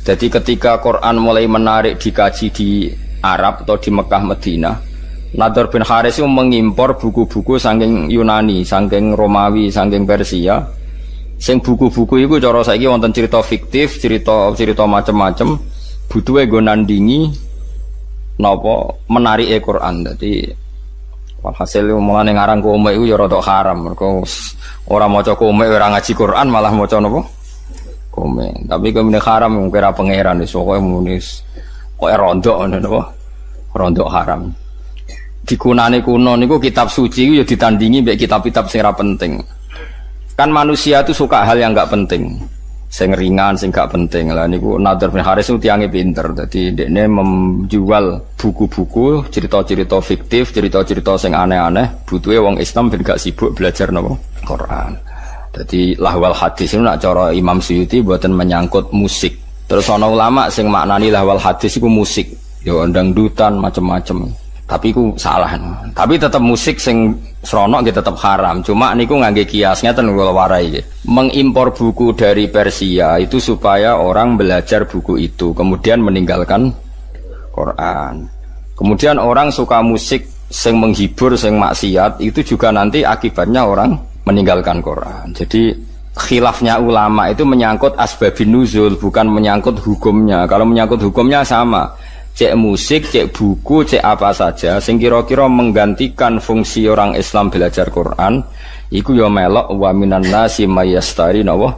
Jadi ketika Quran mulai menarik dikaji di Arab atau di Mekah Madinah, Nadhr bin Haris itu mengimpor buku-buku saking Yunani, saking Romawi, saking Persia. Sing buku-buku itu cara saiki wonten cerita fiktif, cerita macam-macam, butuhe nggo nandingi napa menarike Quran. Dadi walhasil mulane ngarang komik iku ya rada haram, mergo ora maca komik ora ngaji Quran malah maca napa? Komik. Tapi kemene haram kira pangeran wis pokoke muni kok rondok ngono napa? Rondok haram. Dikunane kuno niku kitab suci iku ya ditandingi mek kitab-kitab sing ora penting. Kan manusia itu suka hal yang enggak penting. Sing ringan, sing enggak penting. Lah niku Nadhr bin Haris itu tiange pinter. Dadi dekne menjual buku-buku, cerita-cerita fiktif, cerita-cerita sing aneh-aneh, butuhe wong Islam ben gak sibuk belajar napa? Quran. Jadi lahwal hadis itu nak cara Imam Suyuti buatan menyangkut musik. Terus ana ulama sing maknani lahwal hadis itu musik, ya dangdutan macam-macam. Tapi itu salah. Tapi tetap musik sing srono nggih tetap haram. Cuma niku ngangge kiasnya ten kula warai. Mengimpor buku dari Persia itu supaya orang belajar buku itu, kemudian meninggalkan Quran. Kemudian orang suka musik sing menghibur, sing maksiat, itu juga nanti akibatnya orang meninggalkan Quran. Jadi khilafnya ulama itu menyangkut asbabun nuzul, bukan menyangkut hukumnya. Kalau menyangkut hukumnya sama, cek musik, cek buku, cek apa saja sing kira-kira menggantikan fungsi orang Islam belajar Quran, iku ya melok wa minan nasi mayastari nawa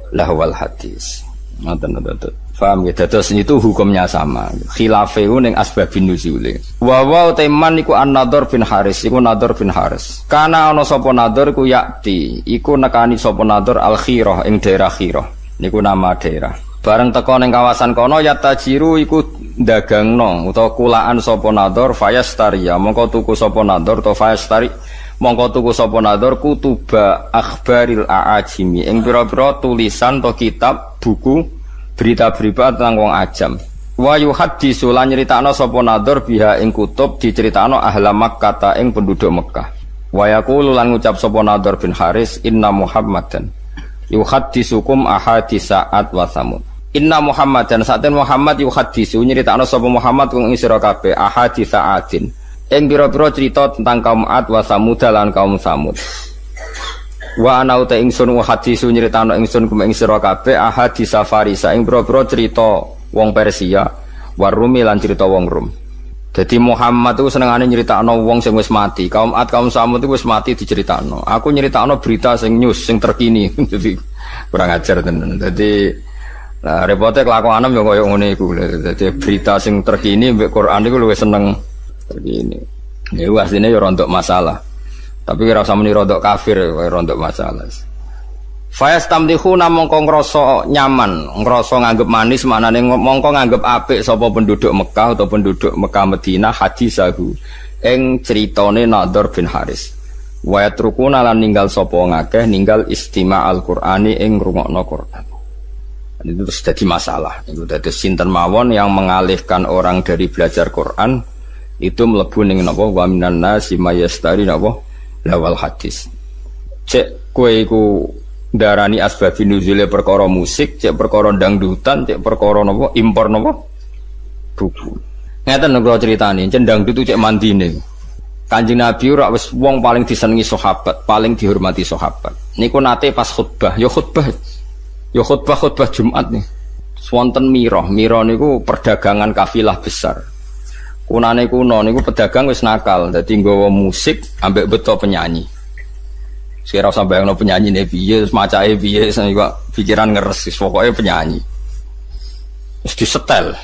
lahwal hadis. Ngoten-ngoten. Paham ya? Dados itu hukumnya sama. Khilafe ning asbabun nuzul. Wa teman iku An-Nadhr bin Haris, iku Nadhr bin Haris. Kana ana sapa Nadhr iku yakti, iku nekani sapa Nadhr Al-Khirah ing daerah Khirah. Niku nama daerah. Bareng teko ning kawasan kono yatajiru iku dagangno utawa kulaan sapa Nadhr fayastariya. Mongko tuku sapa Nadhr to fayastari. Mongko tuku sapa Nadhr kutuba akhbaril aajimi ing pira-pira tulisan to kitab buku berita-berita tentang wong ajam. Wa yuhaddisu lan nyritakno sapa Nadhr biha ing kutub diceritakno ahla Makkah ta ing penduduk Mekah. Wa yaqulu lan ngucap sapa Nadhr bin Haris inna Muhammadan yuhaddisukum ahadisa Ad wa Tsamud. Inna Muhammadan saten Muhammad yuhaddisu nyritakno sapa Muhammad ing sira kabeh ahadisa Adin. Ing pira-pira cerita tentang kaum Ad wa Tsamud lan kaum Tsamud. Wa ana uta ingsun wa hadisu nyritano ingsun kum ing sira kabeh ahadits Farisa ing boro-boro cerita wong Persia wa Rumi lan cerita wong Rum. Dadi Muhammad itu senengane nyritakno wong sing wis mati. Kaum Ad kaum Tsamud itu wis mati diceritakno. Aku nyritakno berita sing news sing terkini. Dadi kurang ajar tenan. Dadi nah repote kelakuanem yo koyo ngene iku. Dadi berita sing terkini mbek Quran iku luwih seneng terkini. Ya asline yo rontok masalah. Tapi kira usah muni rodok kafir, rodok masalah. Fayastamdihuna mongko ngrasa nyaman, ngrasa nganggep manis, maknane mongko nganggep apik sapa penduduk Mekah atau penduduk Mekah Madinah hadisahu ing critane Nadhr bin Haris. Wa yatrukuna lan ninggal sapa ngakeh ninggal istima' al-Qur'ani ing ngrungokno Quran. Itu terus jadi masalah. Itu dadi sinten mawon yang mengalihkan orang dari belajar Quran itu mlebu ning napa wa minan nasi mayastari napa lawal hadis. Cek kowe iku darani asbabun nuzule perkara musik, cek perkara dangdutan, cek perkara napa impor napa buku. Ngeten lho kula critani, dangdut itu cek mandine. Kanjeng Nabi ora wis wong paling disenengi sahabat, paling dihormati sahabat. Niku nate pas khutbah, ya khutbah Jumat nih. Wonten mira niku perdagangan kafilah besar. Kunane kuno niku pedagang wis nakal, dadi nggawa musik ambek beto penyanyi. Sira usah bayangno penyanyine piye, macake piye, kok pikiran ngeres, pokoke penyanyi. Wis disetel.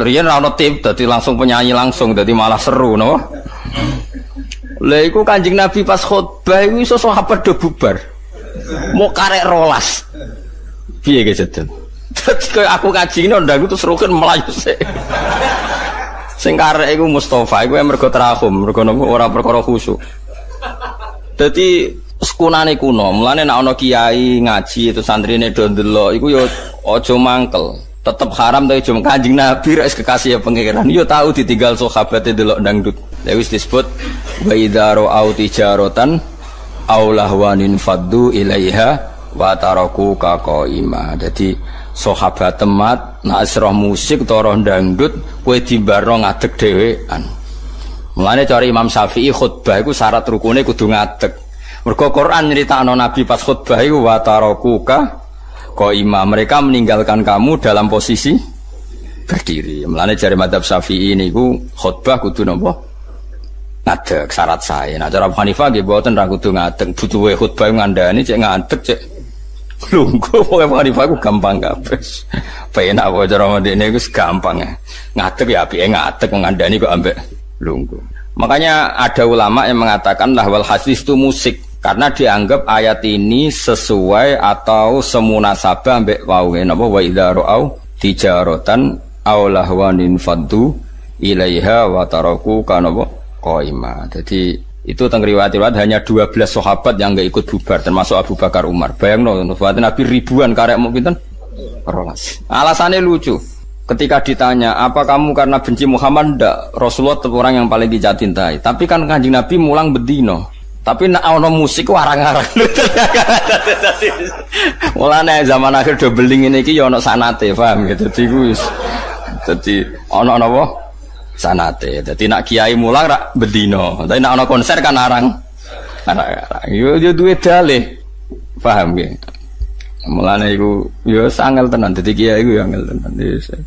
Riyen ora ono tip, dadi langsung penyanyi langsung, dadi malah seru, no. Lha iku Kanjeng Nabi pas khutbah iku iso sahabat do bubar. Mau karek rolas. Piye ge sedeng. Dadi aku kaji ndang terus rukun melayu sik. Sing karek iku Mustofa iku mergo terahum, mergo ora perkara khusyuk. Dadi sekunane kuno, mulane nek ana kiai ngaji itu santrine do ndelok iku ya aja mangkel. Tetep haram ta jum Kanjeng Nabi res kekasih ya pangeran. Ya tahu ditinggal sahabate delok dangdut. Ya wis disebut wa idza ra'au tijaratan aw lahwanin faddu ilaiha wa taraku ka qaima. Dadi sahabat temat nak roh musik utawa roh dangdut kowe dimbarno ngadeg dhewean. Mulane cara Imam Syafi'i khutbah iku syarat rukune kudu ngadeg. Mergo Quran nyritakno Nabi pas khutbah iku wa tarakuka qaima, mereka meninggalkan kamu dalam posisi berdiri. Mulane jare madzhab Syafi'i niku khutbah kudu napa? Ngadeg syarat sae. Nah cara Abu Hanifah nggih mboten ra kudu ngadeg, butuhe khutbah ngandani cek ngadeg cek lungguh. Pokoke Abu Hanifah ku gampang kabeh. Penak wae cara mendene iku gampang. Ngadeg ya apike ngadeg ngandani kok ambek lungguh. Makanya ada ulama yang mengatakan lahwal hadis itu musik karena dianggap ayat ini sesuai atau semunasabah ambek wae napa wa idza ra'au tijaratan aw lahwanin faddu ilaiha wa taraku kanapa qaima. Jadi itu teng riwayat-riwayat hanya 12 sahabat yang enggak ikut bubar termasuk Abu Bakar Umar. Bayangno sahabat Nabi ribuan karek mau pinten? 12. Alasannya lucu. Ketika ditanya, apa kamu karena benci Muhammad? Ndak, Rasulullah itu orang yang paling dia cintai. Tapi kan Kanjeng Nabi mulang bedino. Tapi nak ono musik warang-warang. Mulane zaman akhir do beling ini iki ya ono sanate, paham gitu. Dadi ono napa? Sanate. Dadi nak kiai mulang rak bedino. Tapi nak ono konser kan arang. Yo duwe dalih. Paham nggih? Mulane iku ya sangel tenan, dadi kiai iku ya angel tenan.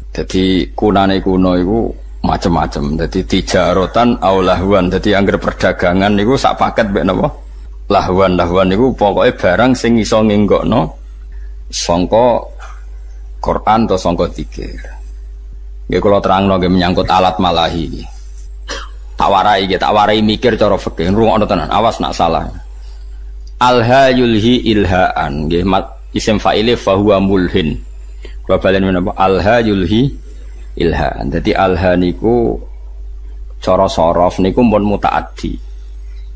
Dadi kunane kuno iku macem-macem. Dadi tijarotan au lahwan. Dadi angger perdagangan niku sak paket mek napa? Lahwan niku pokoke barang sing iso ngenggokno sangka Quran atau sangka zikir. Nggih kula terangno nggih menyangkut alat malahi iki. Tak warai mikir cara fikih. Rungokno tenan, awas nak salah. Alha yulhi ilhaan nggih isim fa'ile fahuwa mulhin. Kula balen menapa alha yulhi ilhaan. Dadi alha niku cara sorof niku pun mutaaddi.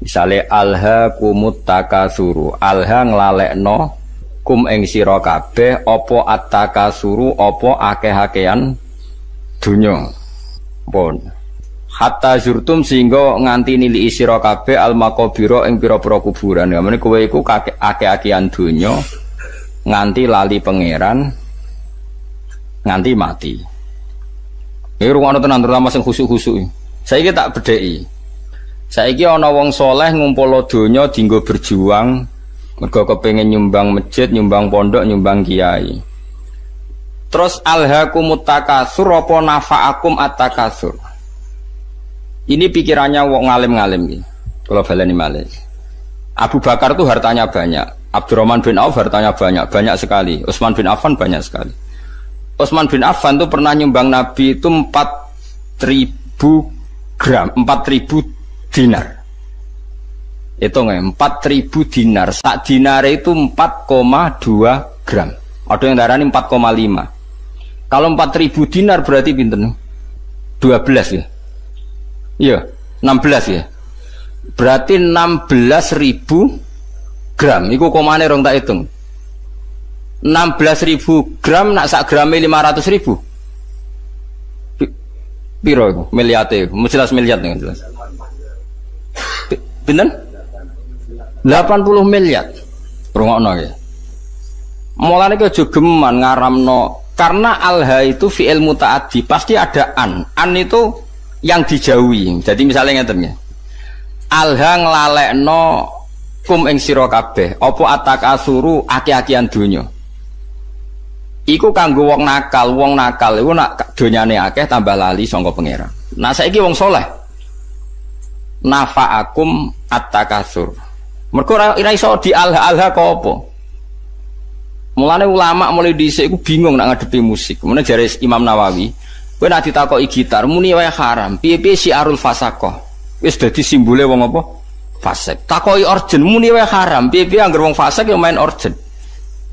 Misale alha kumut takasuru, alha nglalekno kum ing sira kabeh apa at-takasuru apa akeh-akehan donya. Pun hatta zurtum sehingga nganti nili sira kabeh al-maqabira ing pira-pira kuburan. Ngamane kowe iku akeh-akehan donya nganti lali pangeran nganti mati. Iki rungokno tenan terutama sing khusuk-khusuk. Saiki tak bedheki. Saiki ana wong saleh ngumpul donya dienggo berjuang mergo kepengin nyumbang masjid, nyumbang pondok, nyumbang kiai. Terus alhaqumut takasur apa nafa'akum at-takasur. Ini pikirannya wong ngalim-ngalim iki. Kula baleni malih. Abu Bakar itu hartanya banyak. Abdurrahman bin Auf hartanya banyak sekali. Utsman bin Affan banyak sekali. Utsman bin Affan itu pernah nyumbang Nabi itu 4.000 gram, 4.000 dinar. Itu nggak 4.000 dinar. Sak dinar itu 4,2 gram. Ada yang darani 4,5. Kalau 4.000 dinar berarti pinten? 12 ya. Iya, 16 ya. Berarti 16.000 gram, iku komane rong tak hitung. 16.000 gram nak sak grame 500.000. Piro iku? Miliate, jelas miliar nih jelas. Pinten? 80 miliar. Rungokno ya. Mulane ki aja geman ngaramno karena alha itu fi'il mutaaddi, pasti ada an. An itu yang dijauhi. Jadi misalnya ngeten ya. Alha nglalekno kum ing sira kabeh apa atakasuru aki-akian donya. Iku kanggo wong nakal iku nak donyane akeh tambah lali sangka pangeran. Nah saiki wong saleh nafa'akum at-takasur. Mergo ora iso di alha kok apa. Mulane ulama mulai dhisik iku bingung nak ngadepi musik. Mulane jare Imam Nawawi, kowe nak ditakoki gitar muni wae haram. Piye-piye syiarul fasaqah. Wis dadi simbole wong apa? Fasik. Takoki orjen muni wae haram. Piye-piye anggere wong fasik yo main orjen.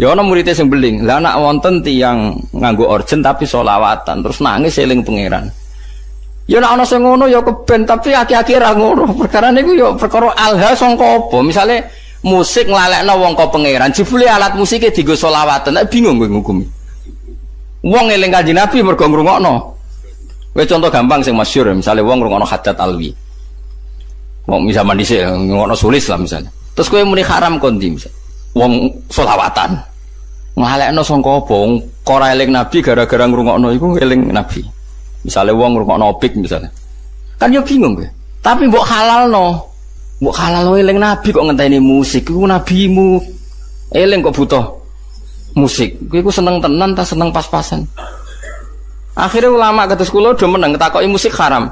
Ya ana murid sing beling. Lah nek wonten tiyang nganggo orjen tapi selawatan terus nangis eling pangeran. Ya nek ana sing ngono ya keben tapi aki-aki ra ngono. Perkara niku ya perkara alha sangka apa? Misale musik nglalekno wong ka pangeran, jebule alat musike dienggo selawatan. Nek bingung kowe ngukumi. Wong eling Kanjeng Nabi mergo ngrungokno. Kowe contoh gampang sing masyhur misale wong ngrungokno Haddad Alwi. Wong zaman dhisik ngono sulis lah misalnya. Terus kowe muni haram kondi misal. Wong selawatan. Ngalekno sangka apa? Ora eling Nabi gara-gara ngrungokno iku eling Nabi. Misale wong ngrungokno opik misale. Kan yo bingung kowe. Tapi mbok halalno. Mbok halalno eling Nabi kok ngenteni musik. Iku nabimu. Eling kok butuh musik. Kowe iku seneng tenan ta seneng pas-pasan. Akhirnya ulama kados kula do meneng takoki musik haram.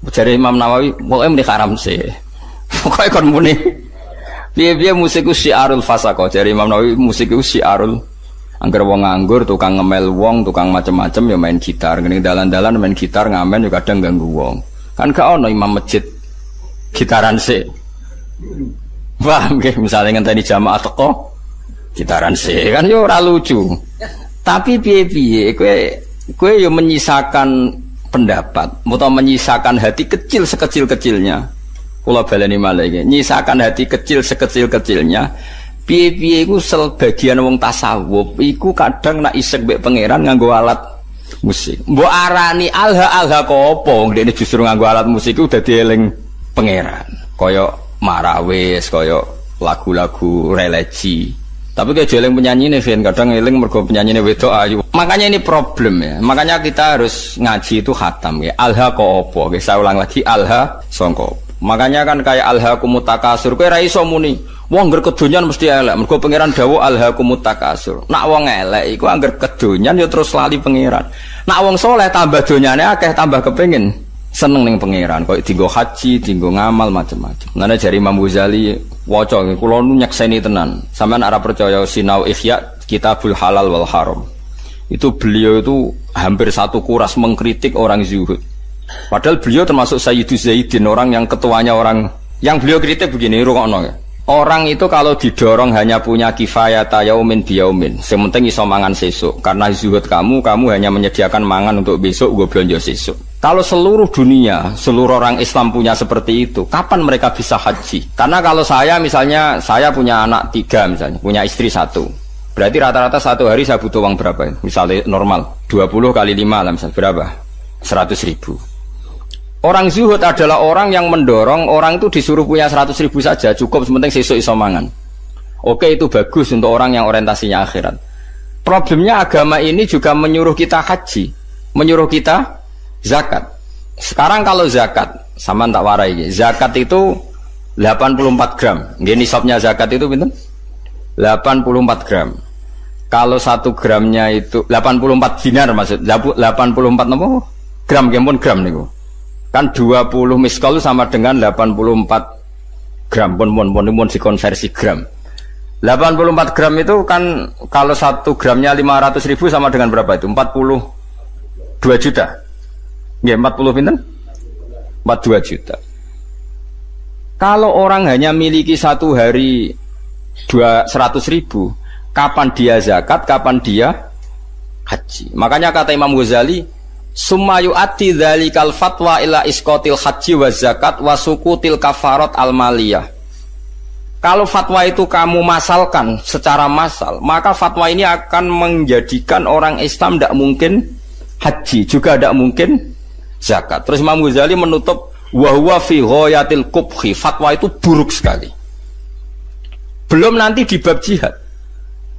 Jare Imam Nawawi, pokoke muni haram sih. Pokoke kon muni. Piye-piye musik ku syiarul fasaqah. Jare Imam Nawawi musik ku syiarul angger wong nganggur, tukang ngemel wong, tukang macem-macem ya main gitar. Ngene dalan-dalan main gitar ngamen ya kadang ganggu wong. Kan gak ono imam masjid gitaran sih. Paham nggih, misale ngenteni jamaah teko gitaran sih kan yo ora lucu. Tapi piye-piye kowe yo menyisakan pendapat atau menyisakan hati kecil sekecil-kecilnya. Kula baleni malih iki, nyisakan hati kecil sekecil-kecilnya. Piye-piye iku sebagian wong tasawuf iku kadang nak isek mbek pangeran nganggo alat musik. Mbok arani alha kok apa ndekne justru nganggo alat musik iku dadi eling pangeran. Kaya marawis, kaya lagu-lagu religi. Tapi kayak jeling penyanyi nih, kadang eling mergo penyanyi wedok ayu. Makanya ini problem ya. Makanya kita harus ngaji itu khatam ya. Alha kok apa? Saya ulang lagi alha songko. Makanya kan kayak alha kumutakasur. Kowe ra iso muni. Wong ngger kedonyan mesti elek. Mergo pangeran dawuh alha kumutakasur. Nak wong elek iku angger kedonyan ya terus lali pangeran. Nak wong soleh tambah donyane akeh tambah kepengin seneng ning pangeran. Kok dienggo haji, dienggo ngamal macam-macam. Ngene jari Imam Ghazali waca kula nu nyekseni tenan. Sampeyan ora percaya sinau Ihya Kitabul Halal wal Haram. Itu beliau itu hampir satu kuras mengkritik orang zuhud. Padahal beliau termasuk Sayyidus Zaidin, orang yang ketuanya orang yang beliau kritik begini, rungokno ya. Orang itu kalau didorong hanya punya kifayata yaumin biyaumin, sementing iso mangan sesuk. Karena zuhud kamu hanya menyediakan mangan untuk besok, gue belanja sesuk. Kalau seluruh dunia, seluruh orang Islam punya seperti itu, kapan mereka bisa haji? Karena kalau saya misalnya, saya punya anak 3 misalnya, punya istri 1. Berarti rata-rata 1 hari saya butuh uang berapa? Misalnya normal, 20 kali 5 lah misalnya, berapa? 100.000. Orang zuhud adalah orang yang mendorong orang itu disuruh punya 100.000 saja, cukup sementing sesuk iso mangan. Oke, itu bagus untuk orang yang orientasinya akhirat. Problemnya agama ini juga menyuruh kita haji, menyuruh kita zakat. Sekarang kalau zakat, sama tak warai, zakat itu 84 gram. Nggih nisabnya zakat itu pinten? 84 gram. Kalau 1 gramnya itu 84 dinar maksud, 84 nopo? Gram, pun gram niku. Kan 20 miskal sama dengan 84 gram, pun dikonversi gram. 84 gram itu kan kalau 1 gramnya 500.000 sama dengan berapa itu? 42 juta. Ya 40 pinten? 42 juta. Kalau orang hanya miliki 1 hari 100.000, kapan dia zakat, kapan dia haji? Makanya kata Imam Ghazali, summa yu'ati dzalikal fatwa ila isqatil haji wa zakat wa sukutil kafarat al maliyah. Kalau fatwa itu kamu masalkan secara massal, maka fatwa ini akan menjadikan orang Islam tidak mungkin haji, juga tidak mungkin zakat. Terus Imam Ghazali menutup wa huwa fi ghayatil qubhi, fatwa itu buruk sekali. Belum nanti di bab jihad.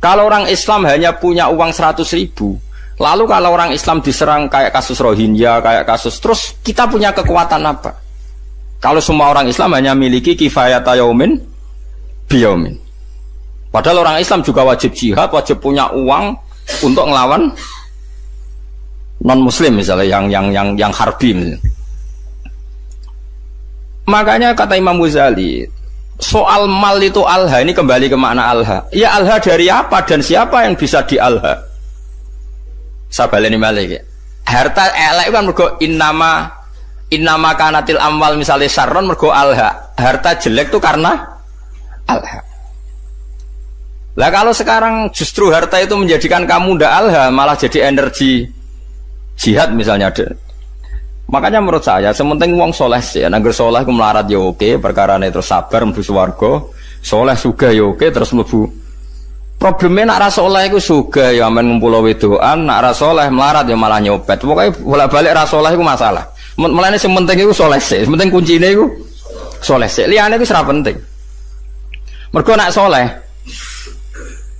Kalau orang Islam hanya punya uang 100.000, lalu kalau orang Islam diserang kayak kasus Rohingya, kayak kasus, terus kita punya kekuatan apa? Kalau semua orang Islam hanya miliki kifayata yaumin biyaumin. Padahal orang Islam juga wajib jihad, wajib punya uang untuk ngelawan non-muslim misalnya yang harbi misalnya. Makanya kata Imam Ghazali, soal mal itu alha, ini kembali ke makna alha. Ya alha dari apa dan siapa yang bisa di alha? Sabaleni malih. Harta elek kan mergo innama kanatil amwal misalnya sarron mergo alha. Harta jelek itu karena alha. Lah kalau sekarang justru harta itu menjadikan kamu ndak alha, malah jadi energi jihad misalnya ada. Makanya menurut saya sementing wong soleh sih, nangger soleh ku melarat ya oke, perkarane terus sabar mlebu swarga, soleh sugih ya oke terus mlebu. Problemnya nak rasoleh itu juga ya amen ngumpul wedoan, nak rasoleh melarat ya malah nyopet. Pokoknya bolak-balik rasoleh itu masalah. Mulane sing penting iku soleh sih, penting kuncine iku soleh sih. Liyane iku ora penting. Mergo nak soleh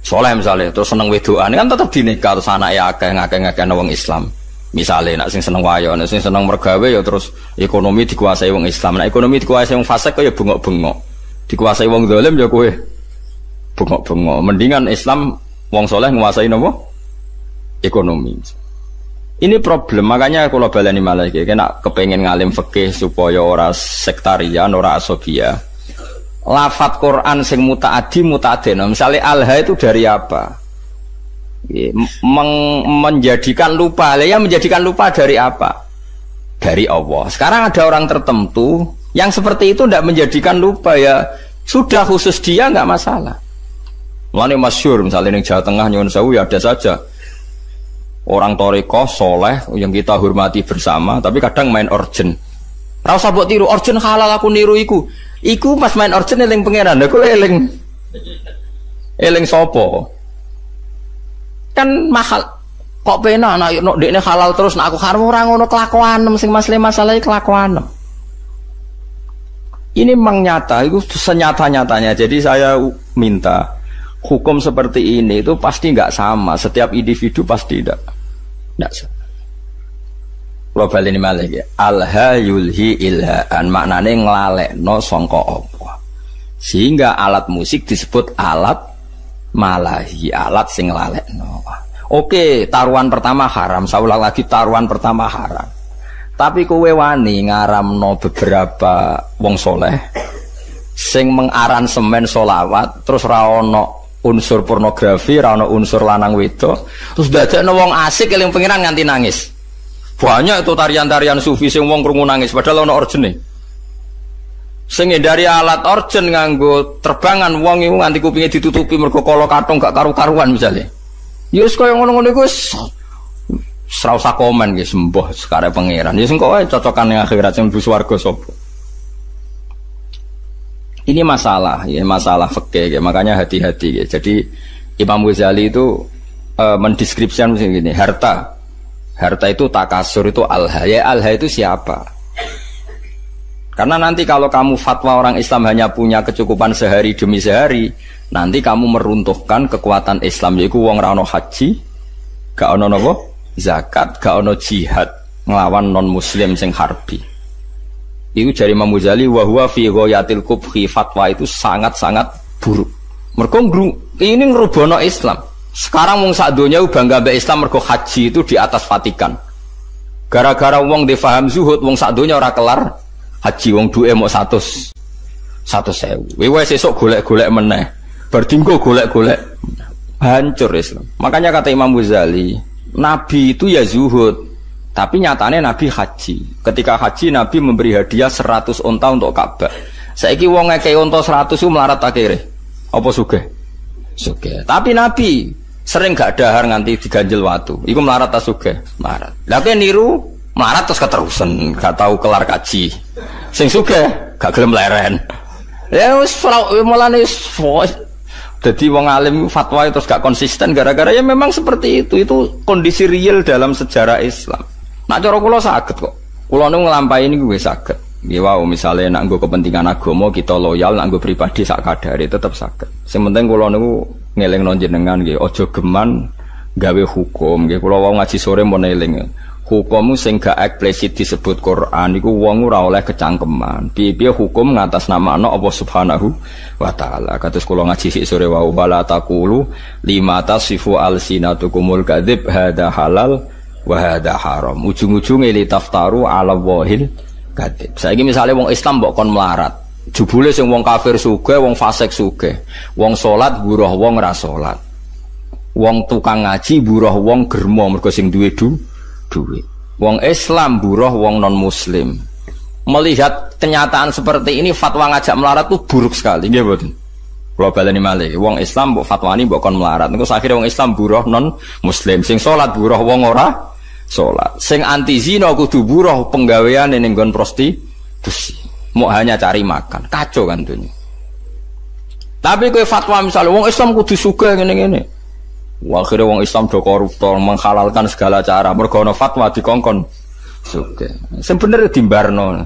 Soleh misalnya, terus seneng wedoan kan tetap dinikah terus anake akeh wong Islam. Misalnya nak sing seneng wayo, nak sing seneng mergawe ya terus ekonomi dikuasai wong Islam. Nak ekonomi dikuasai wong fasik ya bengok-bengok. Dikuasai wong zalim ya kowe bengok-bengok. Mendingan Islam wong soleh nguasai napa? Ekonomi. Ini problem, makanya kalau baleni malah iki kena kepengin ngalim fikih supaya ora sektarian, ora asobia. Lafat Quran sing mutaaddi mutaadena. Misalnya alha itu dari apa? Menjadikan lupa. Ya menjadikan lupa dari apa? Dari Allah. Sekarang ada orang tertentu yang seperti itu tidak menjadikan lupa ya. Sudah khusus dia nggak masalah. Mulane masyhur misalnya di Jawa Tengah nyuwun sewu ya ada saja. Orang toriko soleh yang kita hormati bersama, tapi kadang main orjen. Ra usah mbok tiru orjen halal aku niru iku. Iku pas main orjen eling pangeran, aku eling sapa? Kan mahal kok penak nek ndekne halal terus nek aku karo ora ngono kelakuan sing masalah kelakuan. Ini memang nyata, itu senyata-nyatanya. Jadi saya minta hukum seperti ini itu pasti nggak sama. Setiap individu pasti tidak sama. Global ini malah ya. Alha yulhi ilhaan, maknanya nglalekno sangka apa. Sehingga alat musik disebut alat malahi, alat sing nglalekno. Oke, taruhan pertama haram. Saya ulang lagi, taruhan pertama haram. Tapi kowe wani ngaramno beberapa wong soleh sing mengaransemen solawat terus ra ono unsur pornografi, ra ono unsur lanang wedok, terus dadekno wong asik eling pengiran nganti nangis. Banyak itu tarian-tarian sufi sing wong krungu nangis padahal ono orjene. Sing dari alat orjen nganggo terbangan wong iku nganti kupinge ditutupi mergo kala kathong gak karu-karuan misalnya. Ya wis kaya ngono-ngono iku wis ora usah komen nggih sembah sekare pangeran. Ya sing kok wae cocokan ning akhirat sing mlebu swarga sapa. Ini masalah, ya masalah fikih, ya. Makanya hati-hati. Ya. Jadi Imam Ghazali itu mendeskripsikan begini, harta itu takasur, itu alha. Ya alha itu siapa? Karena nanti kalau kamu fatwa orang Islam hanya punya kecukupan sehari demi sehari, nanti kamu meruntuhkan kekuatan Islam. Yaitu wong ra ono haji, gak ono napa? Zakat, gak ono jihad nglawan non muslim sing harbi. Itu dari Imam Ghazali wa huwa fi ghayatil qubhi, fatwa itu sangat-sangat buruk. Mergo ini ngrubono Islam. Sekarang wong sak donya bangga mbek Islam mergo haji itu di atas Vatikan. Gara-gara wong difaham zuhud, wong sak donya ora kelar haji, wong duwe mok 100.000. Wis sesuk golek-golek meneh. Bar dinggo golek-golek. Hancur Islam. Makanya kata Imam Ghazali, Nabi itu ya zuhud. Tapi nyatanya Nabi haji. Ketika haji Nabi memberi hadiah 100 unta untuk Ka'bah. Saiki wong ngekei unta 100 itu melarat akhirnya. Apa sugih? Sugih. Tapi Nabi sering gak dahar nganti diganjel watu. Iku melarat ta sugih? Melarat. Lah kowe niru melarat terus keterusan, gak tahu kelar kaji. Sing sugih gak gelem leren. Ya wis mulane jadi wong alim fatwa terus gak konsisten gara-gara ya memang seperti itu. Itu kondisi real dalam sejarah Islam. Nak cara kula saged kok. Kula niku nglampahi niku wis saged. Nggih wae misale nak nggo kepentingan agama kita loyal, nak nggo pribadi sak kadare tetep saged. Sing penting kula niku ngelingno jenengan nggih, aja geman gawe hukum nggih. Kula wau ngaji sore mun eling. Hukum sing gak eksplisit disebut Quran iku wong ora oleh kecangkeman. Piye-piye hukum ngatasnamakan Allah Subhanahu wa taala. Kados kula ngaji sik sore wau wala taqulu lima tasifu alsinatukumul kadzib hada halal wa hada haram. Ujung-ujunge li taftaru ala wahil kadzib. Saiki misale wong Islam mbok kon melarat. Jebule sing wong kafir sugih, wong fasik sugih. Wong salat buruh wong ora salat. Wong tukang ngaji buruh wong germo mergo sing duwe duit. Wong Islam buruh wong non muslim. Melihat kenyataan seperti ini fatwa ngajak melarat itu buruk sekali nggih mboten. Kula baleni malih, wong Islam mbok fatwani mbok kon melarat. Engko akhire wong Islam buruh non muslim. Sing salat buruh wong ora salat. Sing anti zina kudu buruh penggaweane ning nggon prostitusi. Mau hanya cari makan. Kacau kan dunia. Tapi kowe fatwa misalnya wong Islam kudu sugih ngene-ngene. Akhirnya wong Islam do koruptor menghalalkan segala cara mergo ana fatwa dikongkon sugih. Sing bener dimbarno.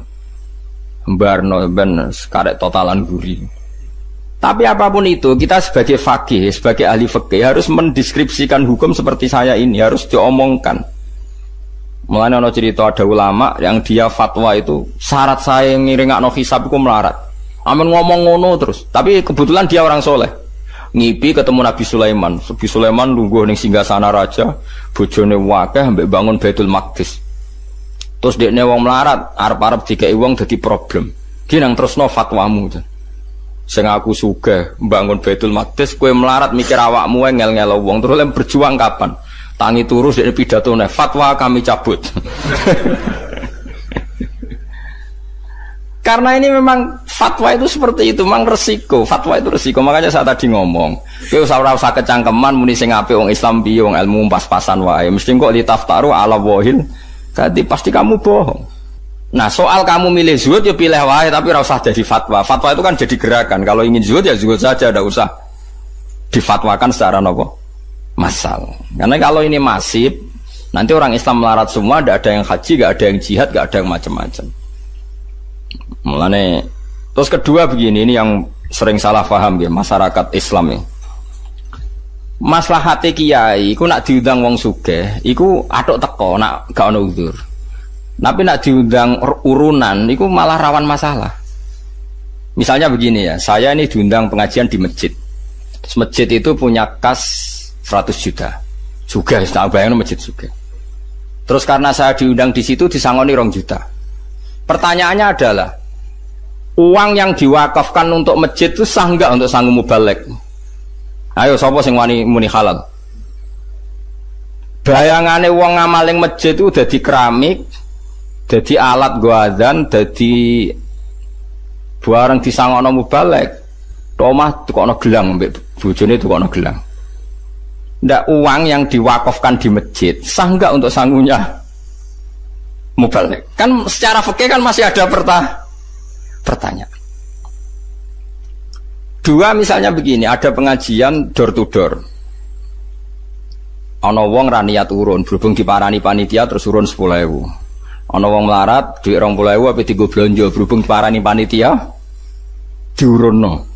Mbarno ben karek totalan guri. Tapi apapun itu, kita sebagai faqih, sebagai ahli fikih harus mendeskripsikan hukum seperti saya ini, harus diomongkan. Mulanya ada cerita ada ulama yang dia fatwa itu syarat saya ngiringakno hisab iku melarat. Amin ngomong ngono terus. Tapi kebetulan dia orang soleh. Ngipi ketemu Nabi Sulaiman. Nabi Sulaiman lungguh ning singgasana raja, bojone wakeh ambek bangun Baitul Maqdis. Terus dekne wong melarat, arep-arep dikeki wong dadi problem. Ki nang terusno fatwamu. Sing aku sugih bangun Baitul Maqdis, kowe melarat mikir awakmu ngel-ngelo wong terus lem berjuang kapan? Tangi turus dekne pidatone, fatwa kami cabut. Karena ini memang fatwa itu seperti itu, memang resiko. Fatwa itu resiko. Makanya saya tadi ngomong, kowe ora usah kecangkeman muni sing apik wong Islam piye wong ilmu pas-pasan wae. Mesti kok ditaftaru ala wahil. Jadi pasti kamu bohong. Nah, soal kamu milih zuhud ya pilih wae tapi ora usah jadi fatwa. Fatwa itu kan jadi gerakan. Kalau ingin zuhud ya zuhud saja, enggak usah difatwakan secara nopo massal. Karena kalau ini masif, nanti orang Islam melarat semua, enggak ada yang haji, enggak ada yang jihad, enggak ada yang macam-macam. Mulane terus kedua begini, ini yang sering salah paham ya masyarakat Islam ya. Maslahate kiai iku nak diundang wong sugih iku atuk teko nak gak ono uzur. Tapi nak diundang urunan iku malah rawan masalah. Misalnya begini ya, saya ini diundang pengajian di masjid. Terus masjid itu punya kas 100 juta. Juga tak bayangno masjid juga. Terus karena saya diundang di situ disangoni 2 juta. Pertanyaannya adalah uang yang diwakafkan untuk masjid itu sah enggak untuk sanggup mubalek? Ayo sapa sing wani muni halal? Bayangane wong ngamaling masjid itu dadi keramik, dadi alat go adzan, dadi barang disangokno mubalek. Omah tukokno gelang mbek bojone tukokno gelang. Ndak uang yang diwakafkan di masjid sah enggak untuk sangunya mubalek? Kan secara fikih kan masih ada pertanyaan. Dua misalnya begini, ada pengajian door to door. Ana wong ra niat urun, berhubung diparani panitia terus urun 10.000. Ana wong melarat dhuwit 20.000 ape dienggo blonjo, berhubung diparani panitia diurunno.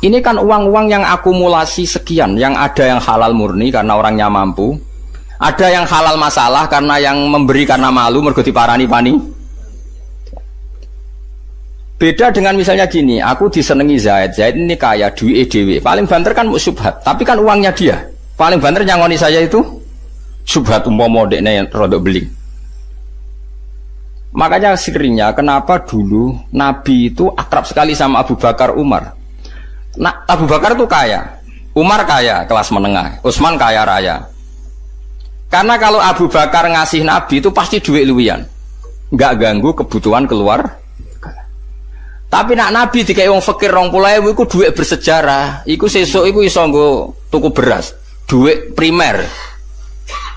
Ini kan uang-uang yang akumulasi sekian, yang ada yang halal murni karena orangnya mampu, ada yang halal masalah karena yang memberi karena malu mergo diparani panitia. Beda dengan misalnya gini, aku disenengi Zaid ini kaya, duit EDW. Paling banter kan subhat, tapi kan uangnya dia. Paling banter nyangoni saya itu subhat umpama dekne rodok beling. Makanya seringnya kenapa dulu Nabi itu akrab sekali sama Abu Bakar Umar. Nah, Abu Bakar itu kaya, Umar kaya, kelas menengah, Utsman kaya raya. Karena kalau Abu Bakar ngasih Nabi itu pasti duit luwian, nggak ganggu kebutuhan keluar. Tapi nak Nabi dikai wong fakir 20.000 iku duit bersejarah. Iku sesuk iku iso nggo tuku beras, duit primer.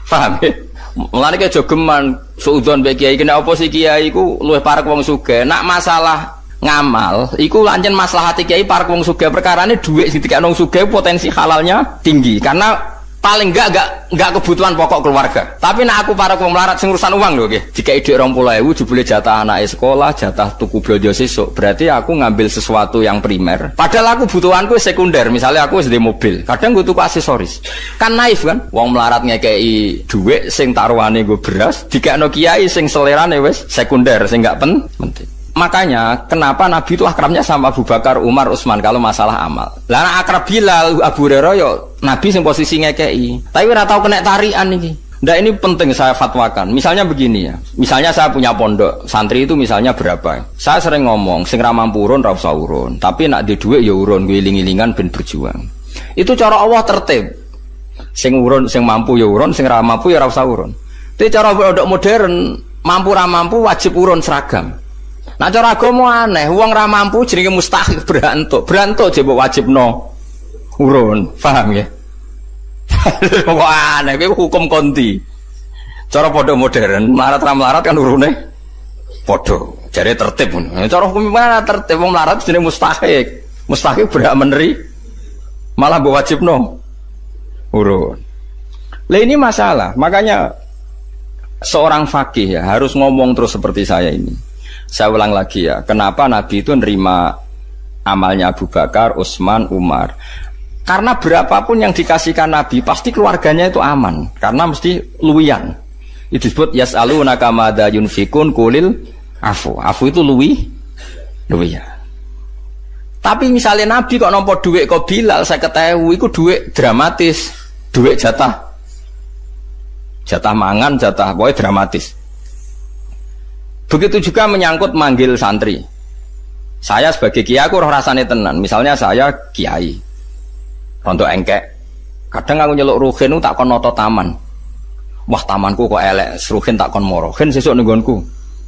Paham ya? Mulane ki aja geman suudzon mbek kiai kena apa sih kiai iku luwih parek wong sugih. Nak masalah ngamal iku lancen maslahati kiai parek wong sugih, perkarane duit sing dikek wong sugih potensi halalnya tinggi karena paling enggak kebutuhan pokok keluarga. Tapi nak aku para wong melarat sing urusan uang lho nggih. Jika ide 20.000 jebule jatah anake sekolah, jatah tuku blonjo sesuk. Berarti aku ngambil sesuatu yang primer. Padahal aku butuhanku sekunder. Misalnya aku wis ndek mobil, kadang gue tuku aksesoris. Kan naif kan? Wong melarat ngekeki dhuwit sing taruhane nggo beras, dikekno kiai sing selerane wis sekunder, sing enggak penting. Makanya kenapa Nabi itu akrabnya sama Abu Bakar, Umar, Utsman kalau masalah amal. Lah akrab Bilal, Abu Hurairah yo Nabi sing posisi ngekeki. Tapi ora tau kena tarian iki. Ndak, ini penting saya fatwakan. Misalnya begini ya. Misalnya saya punya pondok, santri itu misalnya berapa? Saya sering ngomong, sing ra mampu urun ra usah urun. Tapi nak di dhuwit ya urun, ngiling-ilingan ben berjuang. Itu cara Allah tertib. Sing urun, sing mampu ya urun, sing ra mampu ya ora usah urun. Tapi cara pondok modern, mampu ra mampu wajib urun seragam. Nah cara agama aneh, wong ra mampu jenenge mustahil berantuk. Berantuk jebok wajibno urun, paham ya? Wah aneh, itu hukum konti. Cara podo modern, melarat ra melarat kan urune podo. Jadi tertib. Cara hukum mana tertib, wong melarat jenenge mustahil. Mustahil berhak meneri, malah mbok wajibno urun. Lah ini masalah, makanya seorang fakih ya harus ngomong terus seperti saya ini. Saya ulang lagi ya, kenapa Nabi itu nerima amalnya Abu Bakar, Utsman, Umar. Karena berapapun yang dikasihkan Nabi pasti keluarganya itu aman karena mesti luwian. Itu disebut yas'alunaka madza yunfikun qulil afu. Afu itu luwian. Tapi misalnya Nabi kok nampa dhuwit kok Bilal 50.000 iku dhuwit dramatis, dhuwit jatah mangan, jatah pokoknya dramatis. Begitu juga menyangkut manggil santri. Saya sebagai kiai aku roh rasane tenan. Misalnya saya kiai rontok engkek. Kadang aku nyeluk ruhin tak kon noto taman. Wah tamanku kok elek, ruhin tak kon moro. Hen sesuk ning nggonku.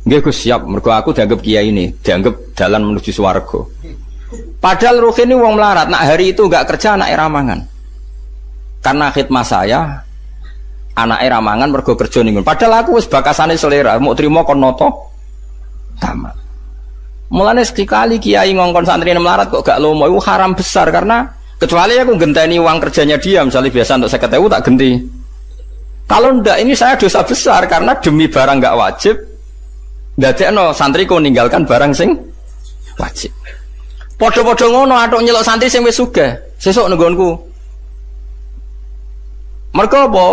Nggih Gus siap, mergo aku dianggap kiai ini, dianggap jalan menuju swarga. Padahal ruhin ini wong melarat, nak hari itu enggak kerja anak ramangan. Karena khidmah saya anak ramangan mergo kerja ning nggon. Padahal aku wis bakasane selera, mau trimo kon noto taman. Mulane sekali kiai ngongkon santri melarat kok gak lomo itu haram besar karena kecuali aku genteni uang kerjanya dia misalnya biasa untuk 50.000 tak genti. Kalau ndak ini saya dosa besar karena demi barang gak wajib ndadekno santriku ninggalkan barang sing wajib. Padha-padha ngono atuk nyeluk santri sing wis sugih sesuk nggonku. Mergo apa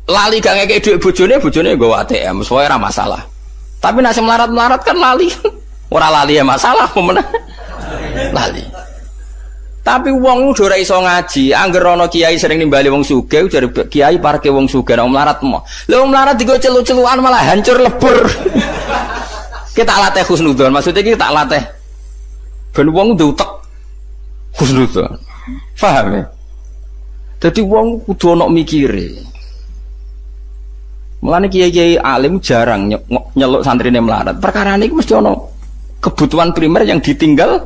lali gak ngekek dhuwit bojone nggo ATM suwe ora masalah. Tapi nek sing melarat-melarat kan lali. Ora lali ya masalah pemenang lali. Tapi wong udah ora iso ngaji, angger ana kiai sering nimbali wong sugih jare kiai parke wong sugih nek melarat mo. Lha wong melarat digo celu-celukan malah hancur lebur. Kita latih husnudzon, maksudnya kita latih ben wong ndutek husnudzon. Paham ya? Dadi wong kudu ana mikire. Mulane kiai-kiai alim jarang nyeluk santrine melarat. Perkara niku mesti ana kebutuhan primer yang ditinggal.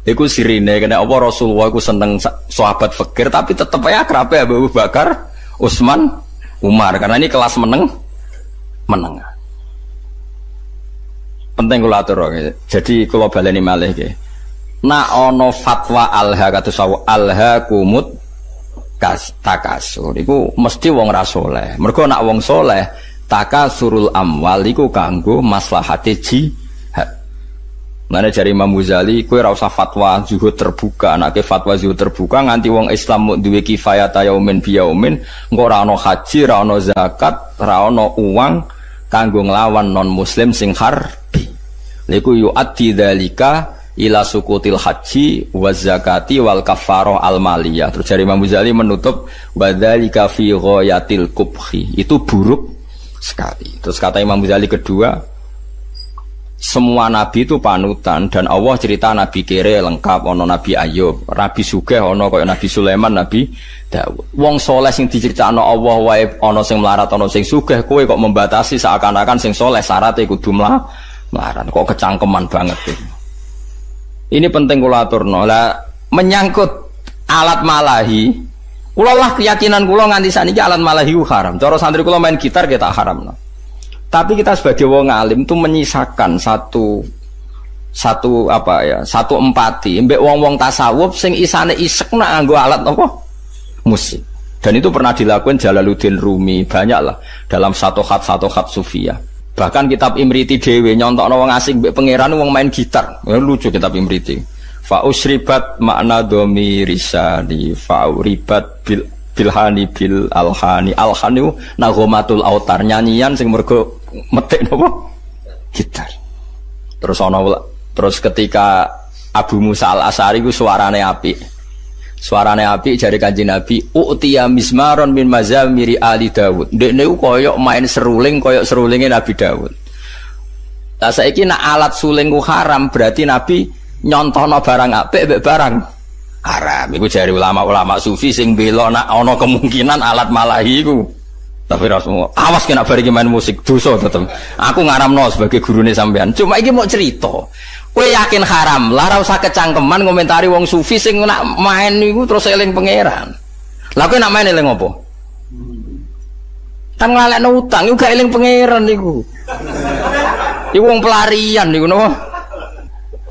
Iku sirine kena apa Rasulullah iku seneng sahabat fakir tapi tetep ae akrabe Abu Bakar, Utsman, Umar karena ini kelas menengah. Penting kula atur jadi kula baleni malih nggih. Nak ana fatwa alha kados alha kumut takasur iku mesti wong ra saleh. Mergo nak wong saleh takasurul amwal iku kanggo maslahate jihad. Mana jari Imam Ghazali kowe ora usah fatwa zuhud terbuka, anake fatwa zuhud terbuka nganti wong Islam mung duwe kifayat yaumin biyaumin, engko ora ana haji, ora ana zakat, ora ana uang kanggo nglawan non muslim sing harbi. Liku yu'addi dzalika ila sukutil haji wa zakati wal kafarah al maliyah. Terus jari Imam Ghazali menutup wa dzalika fi ghayatil qubhi. Itu buruk sekali. Terus kata Imam Ghazali kedua, semua nabi itu panutan dan Allah cerita nabi kere lengkap, ono nabi Ayub, nabi sugih ono kaya nabi Sulaiman, nabi Daud. Wong soleh sing diceritakno Allah wae ono sing melarat, ono sing sugih, kowe kok membatasi seakan-akan sing soleh syaratnya kudu melarat. Kok kecangkeman banget ini. Ini penting kula aturno. Lah menyangkut alat malahi, kula lah keyakinan kula nganti saniki alat malahi haram. Cara santri kula main gitar kita haramno. Tapi kita sebagai wong alim itu menyisakan satu empati mbek wong-wong tasawuf sing isane isek nak nganggo alat apa musik. Dan itu pernah dilakukan Jalaluddin Rumi banyaklah dalam satu khat sufiyah. Bahkan kitab Imriti dhewe nyontokno wong asing mbek pangeran wong main gitar. Lucu kitab Imriti. Fa usribat makna domi risadi fa uribat bilhani bil alhani nagomatul autar nyanyian sing mergo metik napa gitar. Terus ketika Abu Musa al-Asy'ari ku suarane apik jare Kanjeng Nabi utiya mismaron min mazamiri ali Daud. Ndekne ku koyok main seruling koyok serulinge Nabi Daud. Lah saiki nek alat suling ku haram berarti Nabi nyontohno barang apik mbek barang haram. Iku jari ulama-ulama sufi sing bela nak ana kemungkinan alat malahi iku. Tapi Rasulullah, awas kena bari main musik dosa tetep. Aku ngaramno sebagai gurune sampean. Cuma iki mau cerita. Kowe yakin haram, lah ora usah kecangkeman ngomentari wong sufi sing nak main niku terus eling pangeran. Lah kowe nak main eling apa? Kan ngalekno utang iku gak eling pangeran niku. Iku wong pelarian niku napa?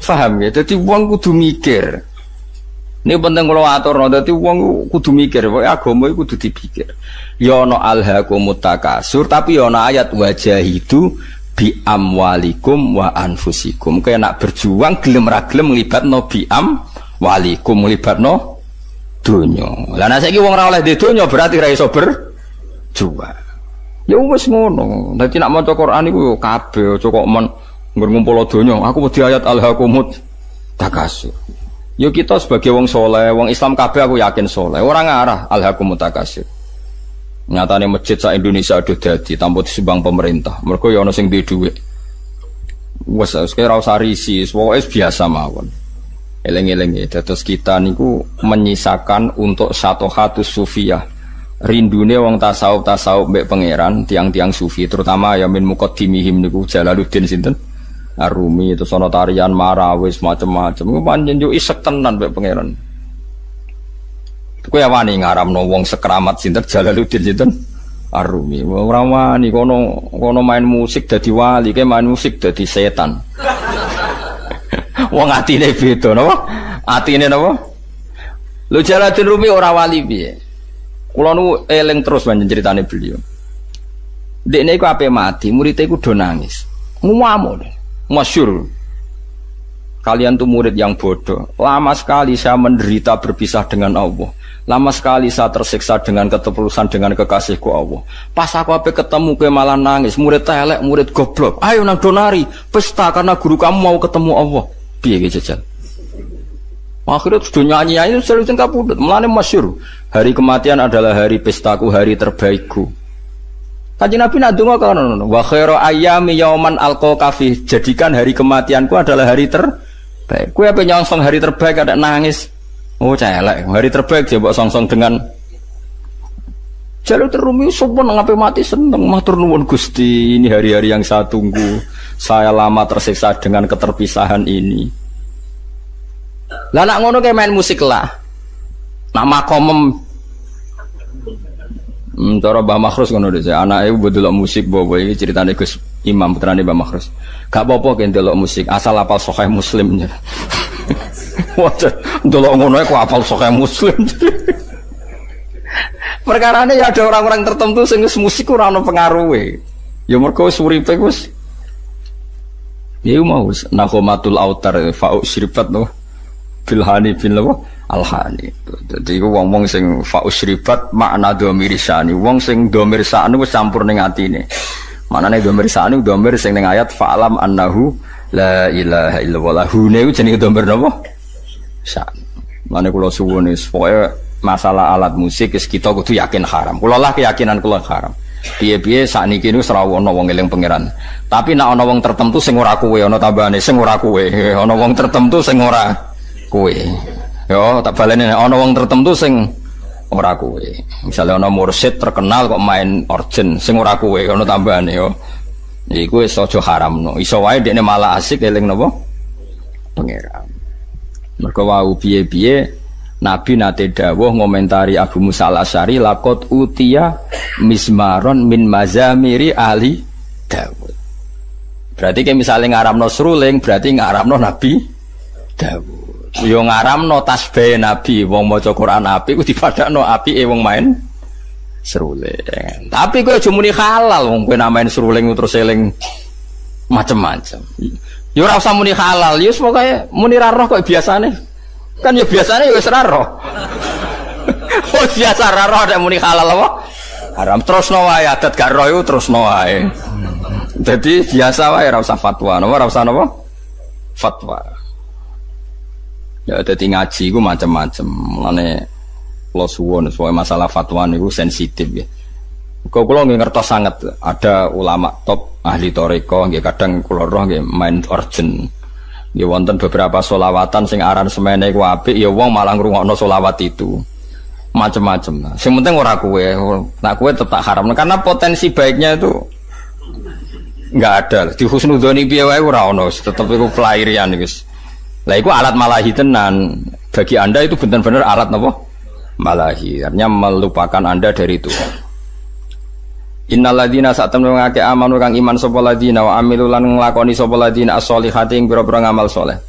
Paham ya? Dadi wong kudu mikir. Ini penting kalau atur, dadi wong kudu mikir, agama itu kudu dipikir. Ya ana alhaakumut takasur, tapi ya ana ayat wajahidu bi amwalikum wa anfusikum. Kowe nak berjuang gelem ra gelem nglibatno bi amwalikum nglibatno donya. Lah nek saiki wong ora oleh di donya berarti ra iso berjuang. Ya wis ngono. Dadi nak maca Quran iku yo kabeh aja kok men ngumpul donya. Aku wedi ayat alhaqumut takasur. Yo kita sebagai wong soleh, wong Islam kabeh aku yakin soleh. Ora ngarah alhaqumut takasur. Nyatane masjid sak Indonesia udah dadi tanpa disembang pemerintah. Mergo ya ana sing duwe dhuwit. Wes ora usah risi, pokoke biasa mawon. Eleng-eleng dados kita niku menyisakan untuk satu hatus sufiyah. Rindune wong tasawuf mbek pangeran, tiang-tiang sufi terutama ya min muqaddimihim niku Jalaluddin sinten? Arumi itu sono tarian marawis macam-macam. Ku pancen yo isek tenan mbek pangeran. Kowe wani ngaramno wong sekeramat sinten Jalaluddin sinten Arumi. Ora wani kono main musik dadi wali, ke main musik dadi setan. Wong atine beda napa? Atine napa? Lho Jalaluddin Rumi ora wali piye? Kula nu eling terus panjen critane beliau. Dekne iku ape mati, murid iku do nangis. Ngomong masyhur. Kalian tuh murid yang bodoh. Lama sekali saya menderita berpisah dengan Allah. Lama sekali saya tersiksa dengan ketepulusan dengan kekasihku Allah. Pas aku apa ketemu ke malah nangis. Murid telek, murid goblok. Ayo nang donari pesta karena guru kamu mau ketemu Allah. Piye ge jajal. Akhirnya sudah nyanyi itu sering kapundhut. Mulane masyhur. Hari kematian adalah hari pestaku, hari terbaikku. Kanjeng Nabi nak donga kono. Wa khairu ayyami yauman alqa fi. Jadikan hari kematianku adalah hari terbaik. Kowe ape nyongsong hari terbaik ada nangis. Oh celek, hari terbaik coba songsong dengan jalur terumi sopan ngapain mati seneng matur nuwun Gusti, ini hari-hari yang saya tunggu. Saya lama tersiksa dengan keterpisahan ini. Lah nak ngono kayak main musik lah. Nak makomem cara Mbah Makhrus ngono deh. Anake mbok delok musik bobo iki ceritane Gus Imam putrane Mbah Makhrus. Gak apa-apa kan delok musik, asal apal Sahih Muslim. Waduh, delok ngono kok apal Sahih Muslim. Perkarane ya ada orang-orang tertentu sing musik ora ono pengaruhe. Ya mergo wis uripe wis ya mau nakhomatul autar fa'u syribat no bilhani bil alhani. Dadi iku wong-wong sing fa'u syribat makna dhamir sani. Wong sing dhamir sani wis campur ning atine. Manane dhamir sani dhamir sing ning ayat fa'lam annahu la ilaha illallah. Hune jenenge dhamir napa? Sa'an. Mane kula suwun wis pokoke masalah alat musik wis kita kudu yakin haram. Kula lah keyakinan kula haram. Piye-piye sakniki niku ora ana wong eling pangeran. Tapi nek ana wong tertentu sing ora kowe, ana tambahane sing ora kowe. Ana wong tertentu sing ora kowe. Yo tak baleni nek ana wong tertentu sing ora kowe. Misale ana mursyid terkenal kok main organ sing ora kowe, ana tambahane yo. Iku wis aja haramno. Iso wae dekne malah asik eling napa? Pangeran. Mergo wau piye-piye Nabi nate dawuh ngomentari Abu Musa al-Asy'ari laqad utiya mismaron min mazamiri ali Dawud. Berarti kayak misalnya ngaramno seruling berarti ngaramno Nabi Dawud. Yo ngaramno tasbih Nabi wong maca Quran api ku dipadakno apike wong main seruling. Tapi kowe aja muni halal wong kowe namain seruling terus eling macem-macem. Ya ora usah muni halal, ya pokoke muni ra roh kok biasane. Kan ya biasane ya wis ra roh. Oh biasa ra roh nek muni halal apa? Haram terusno wae adat gak roh iku terusno wae. Dadi biasa wae ora usah fatwa, ora usah napa? Fatwa. Ya dadi ngaji iku macam-macam. Mulane kula suwun soal masalah fatwa niku sensitif ya. Kula nggih ngertos sanget ada ulama top ahli toriko nggih kadang kula roh nggih main organ. Nggih wonten beberapa selawatan sing aransemene iku apik ya wong malah ngrungokno selawat itu. Macam-macam. Sing penting ora kowe. Nek kowe tetap haram karena potensi baiknya itu enggak ada. Di husnudzoni piye wae ora ono, tetep iku pelarian guys. Lah iku alat malahi tenan. Bagi Anda itu benar-benar alat napa? Malahi. Artinya melupakan Anda dari Tuhan. Innal ladzina sa'tamnu ngake amanu kang iman sapa ladzina wa amilu lan nglakoni sapa ladzina as-solihati ing pira-pira ngamal saleh.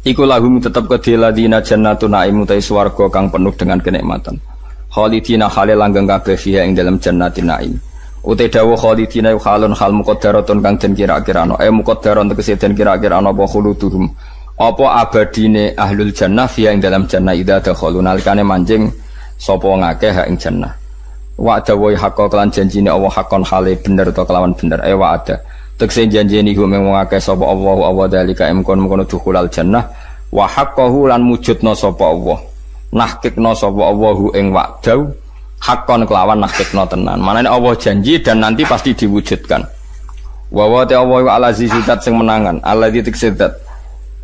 Iku lahum tetep kedhe ladzina jannatun na'im utai swarga kang penuh dengan kenikmatan. Khalidina halil langgeng kabeh fiha ing dalam jannatin na'im. Uti dawuh khalidina khalun hal muqaddaratun kang den kira-kirano muqaddaron tegese den kira-kirano apa khuluduhum apa abadine ahlul jannah fiha ing dalam jannah idza dakhalu nalikane manjing sapa ngakeh ha ing jannah wa dawa hakka kelan janjine Allah hakon hale bener to kelawan bener wa ada tegese janjine iku mung ngakeh sapa Allah dalika mkono dukhulal jannah wa haqqahu lan mujudna sapa Allah nahkikna sapa Allahu ing wa'dau hakon kelawan nahkikna tenan manane Allah janji dan nanti pasti diwujudkan wa wa ta'ala al-azizudat sing menangan alladzi tiksedat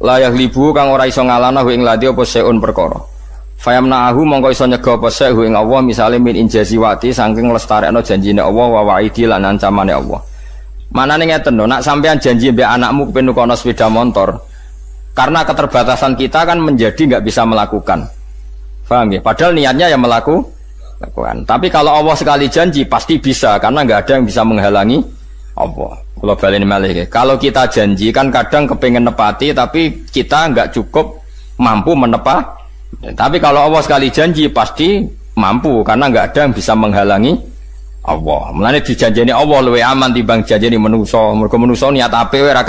layak libu kang ora iso ngalana ing ladi apa seun perkara fayamna'ahu mongko iso nyega apa se ing Allah misale min injazi wati saking lestarekno janjine Allah wa wa'idi lan ancamane Allah manane ngeten lho nak sampean janji mbek anakmu kepen nukono sepeda motor karena keterbatasan kita kan menjadi enggak bisa melakukan paham ya padahal niatnya ya melakukan tapi kalau Allah sekali janji pasti bisa karena enggak ada yang bisa menghalangi Allah. Kalau balik malih, kalau kita janji kan kadang kepengen nepati tapi kita enggak cukup mampu menepati. Tapi kalau Allah sekali janji pasti mampu karena enggak ada yang bisa menghalangi Allah. Mulane dijanjeni Allah luwih aman timbang janjeni manusa. Mergo manusa niat apik ora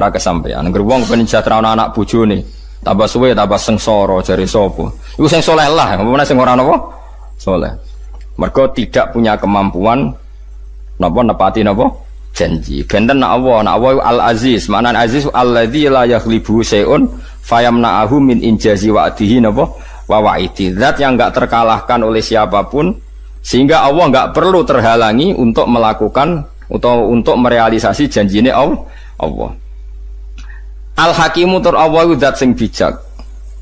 kesampean. Angger wong kepen sejahtera anak bojone, tambah suwe tambah sengsara jare sapa? Iku sing saleh lah, apa sing ora napa? Saleh. Mergo tidak punya kemampuan napa nepati napa janji benten Allah al-aziz maknane aziz alladzi la yaghlibu syai'un fayamna'ahu min injazi wa'dihi napa wa wa'idi zat yang enggak terkalahkan oleh siapapun sehingga Allah enggak perlu terhalangi untuk melakukan atau untuk merealisasi janjine Allah al-hakimu tur Allah zat sing bijak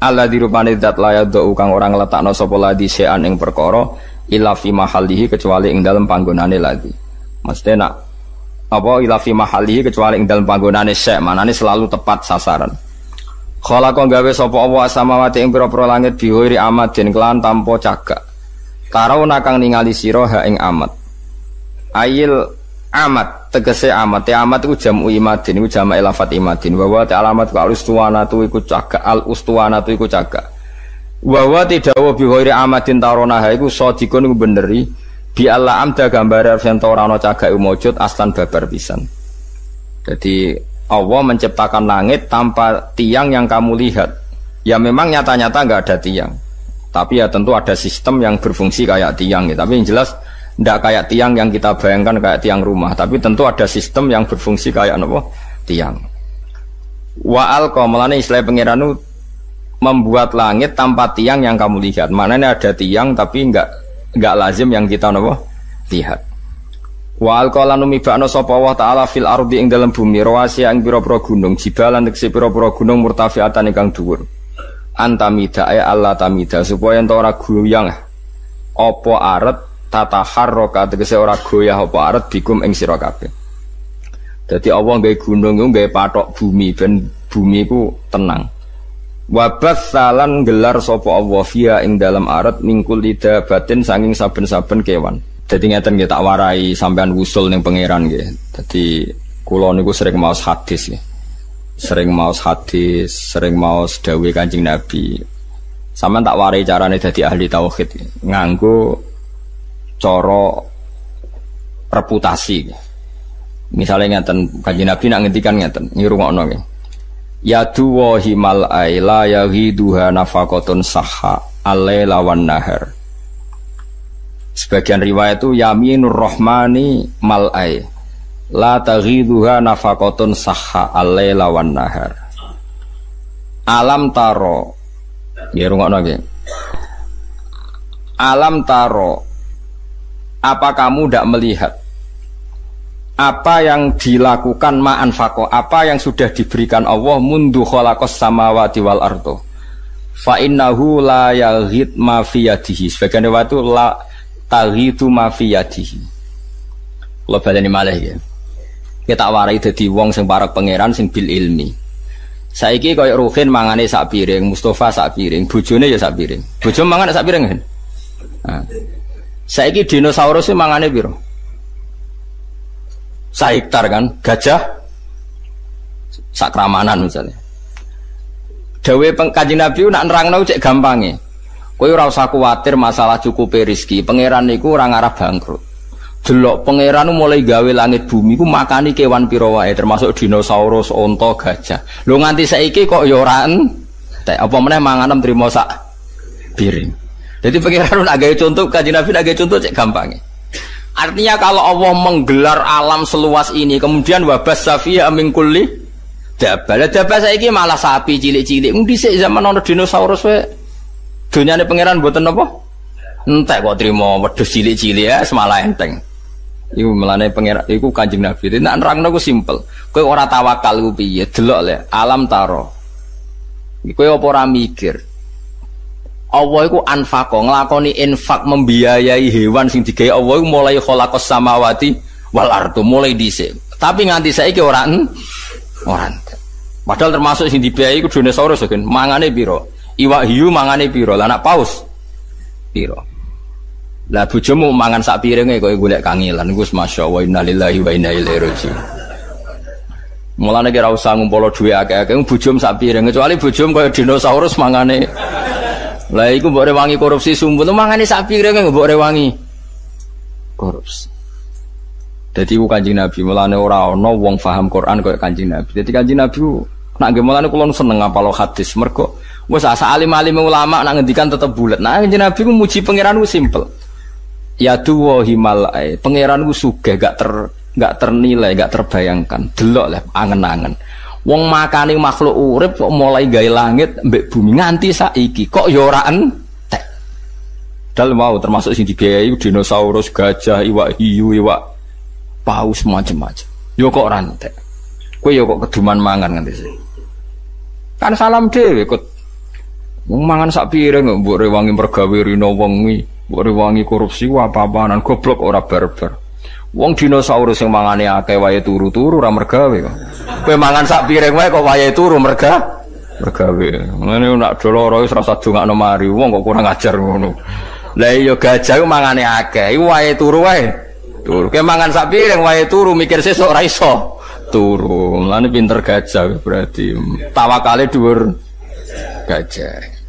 alladzi rupane zat la yadau kang ora ngletakno sapa ladi syai'an ing perkara illa fi mahallihi kecuali ing dalem panggonane ladi maksudnya nak apa ila fi mahalihi kecuali ing dalem panggonane syek manane selalu tepat sasaran khalaqa gawe sapa Allah samawati ing pira-pira langit bihoiri amadin kelan tanpa cagak karauna kang ningali sira ha ing amad ayil amad tegese amad amat iku jamu imadin iku jamak lafat imadin wa alamat ka al-ustuwanatu iku cagak al-ustuwanatu iku cagak wa tidawa bihoiri amadin tarona ha iku sadikun iku beneri bi Allah amda gambar sento ora ana cagake mujud aslan babar pisan. Jadi Allah menciptakan langit tanpa tiang yang kamu lihat. Ya memang nyata-nyata enggak ada tiang. Tapi ya tentu ada sistem yang berfungsi kayak tiang ya. Tapi yang jelas enggak kayak tiang yang kita bayangkan kayak tiang rumah, tapi tentu ada sistem yang berfungsi kayak apa? Tiang. Wa al-qamalane istilah pangeran membuat langit tanpa tiang yang kamu lihat. Maknanya ada tiang tapi enggak lazim yang kita lihat. Wa alqalanu mibakna sapa Allah taala fil ardi ing dalam bumi rawasi ing pira-pira gunung jibalan tegese pira-pira gunung murtafiatan ingkang dhuwur. Antamida ay Allah tamida supaya ento ora goyang apa aret tataharraka tegese ora goyah apa aret bikum ing sira kabeh. Dadi Allah gawe gunung iku gawe patok bumi ben bumi iku tenang. Wabas salan gelar sopo Allah via ing dalam arat mingkul lidah batin sanging saben-saben kewan. Jadi ngeten nggih tak warai sampean wusul ning pangeran nggih. Dadi kula niku sering maos hadis nggih. Sering maos dawuh Kanjeng Nabi. Sampeyan tak warai carane dadi ahli tauhid nganggo cara reputasi. Misalnya ngeten Kanjeng Nabi nak ngendikan ngeten, ngrungokno nggih. Yadu wahimal ayla yahiduha nafakotun sahha alaila wan nahar. Sebagian riwayat itu yaminur rahmani mal'ay la taghiduha nafakotun sahha alaila wan nahar. Alam taro ya rungokno nggih. Alam taro, apa kamu tidak melihat apa yang dilakukan ma'anfaqo, apa yang sudah diberikan Allah mundu khalaqas samawati wal ardo fa innahu la yaghid ma fi yadihi. Sebagian riwayat itu la taghidu ma fi yadihi. Kalau baleni malih ya kita warai dadi wong sing parek pangeran sing bil ilmi. Saiki koyo Ruhin mangane sak piring, Mustafa sak piring, bojone ya sak piring. Bojo mangan sak piring kan. Nah. Saiki dinosaurus mangane piro? Hektar kan, gajah sakramanan misalnya. Dawe Kanjeng Nabi nak nerangno cek gampange. Kowe ora usah kuwatir masalah cukupe rezeki. Pangeran niku ora ngarep bangkrut. Delok pangeran mulai gawe langit bumi ku makani kewan pira wae termasuk dinosaurus, onta, gajah. Lho nganti saiki kok ya ora entek. Apa meneh manganem trimo sak piring. Jadi pangeran nak gawe contoh Kanjeng Nabi nak gawe contoh cek gampang. Artinya kalau Allah menggelar alam seluas ini kemudian wabas safiya min kulli dabal saiki malah sapi cilik-cilik. Mung dhisik zaman ana dinosaurus wae. Donyane pangeran mboten apa? Entek kok trimo wedhus cilik-cilik ya semalah enteng. Iku melane pangeran iku Kanjeng Nabi. Nek nerangno ku simpel. Kowe ora tawakal ku piye? Delok le alam taro. Kowe apa ora mikir? Allah iku anfaqo nglakoni infak membiayai hewan sing digawe Allah iku mulai khalaqas samawati wal ardu mulai dhisik. Tapi nganti saiki ora padahal termasuk sing dibiayai iku dinosaurus kan. Mangane pira? Iwak hiu mangane pira? Lah anak paus pira? Lah bojomu mangan sak piringe kok golek kangelan iku masyaallah innalillahi wa inna ilaihi raji'un. Mulane kira usah ngumpul dhuwit akeh-akeh bojom sak piring kecuali bojom kaya dinosaurus mangane. Lah iku mbok rewangi korupsi sumpun mangane sak piringe mbok rewangi korupsi. Dadi ku Kanjeng Nabi mulane ora ana wong paham Quran kaya Kanjeng Nabi. Dadi Kanjeng Nabi nak nggih mulane kula seneng ngapalo hadis mergo wis asa alim-alim ulama nak ngendikan tetep bulet. Nah Kanjeng Nabi ku muji pangeran ku simpel. Ya duwa himalai pangeran ku sugih gak ternilai gak terbayangkan delok lah angen-angen wong makane makhluk urip kok mulai gawe langit mbek bumi nganti saiki kok ya ora entek dal mau termasuk sing dibiayai dinosaurus gajah iwak hiu iwak paus macam-macam yo kok ora entek kowe yo kok keduman mangan nganti sik kan salam dhewe kok wong mangan sak piring mbok rewangi mergawe rino wengi mbok rewangi korupsi apa-apaan goblok ora barbar. Wong dinosaurus sing mangane akeh wae turu-turu ora mergawe kok. Kowe mangan sak piring wae kok wae turu mergawe. Ngene nak doloro wis rasa dongakno mari wong kok kurang ajar ngono. Lah iya gajah mangane akeh iku wae turu wae. Turu. Kowe mangan sak piring wae turu mikir sesuk ora iso turu. Mulane pinter gajah berarti tawakale dhuwur gajah.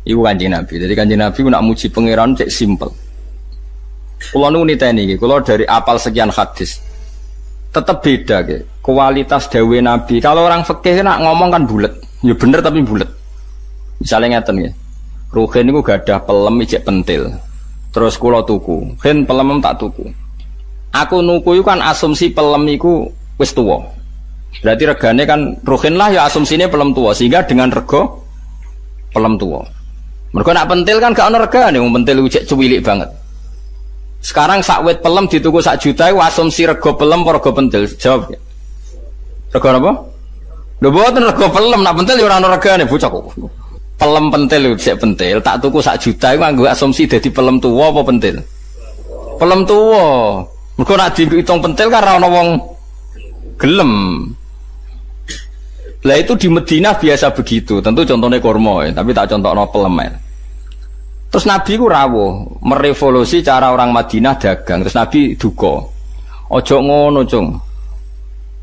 Iku Kanjeng Nabi. Jadi Kanjeng Nabi nak muji pangeran cek simpel. Kula nu niteni iki, kula dari apal sekian hadis. Tetap beda ke kualitas dawe Nabi. Kalau orang fikih nak ngomong kan bulet. Ya bener tapi bulet. Misalnya ngeten nggih. Ruhin niku gadah pelem ijek pentil. Terus kula tuku. Hen pelem tak tuku. Aku nuku iku kan asumsi pelem iku wis tuwa. Berarti regane kan ruhin lah ya asumsine pelem tuwa sehingga dengan rego pelem tuwa. Mergo nak pentil kan gak ono regane, wong pentil ujek cuwilik banget. Sekarang sak wit pelem dituku sak juta iku asumsi rego pelem apa rego pentil? Jawab. Rego apa? Lho mboten rego pelem, nak pentil ya ora ono regane bocah kok. Pelem pentil ujek pentil, tak tuku sak juta iku nganggo asumsi dadi pelem tuwa apa pentil? Pelem tuwa. Mergo nak diitung pentil kan ora ono wong gelem. Lah itu di Madinah biasa begitu, tentu contohnya kurma ya, tapi tak contohno pelemen. Terus Nabi ku rawuh merevolusi cara orang Madinah dagang. Terus Nabi duka. Ojo ngono, Cung.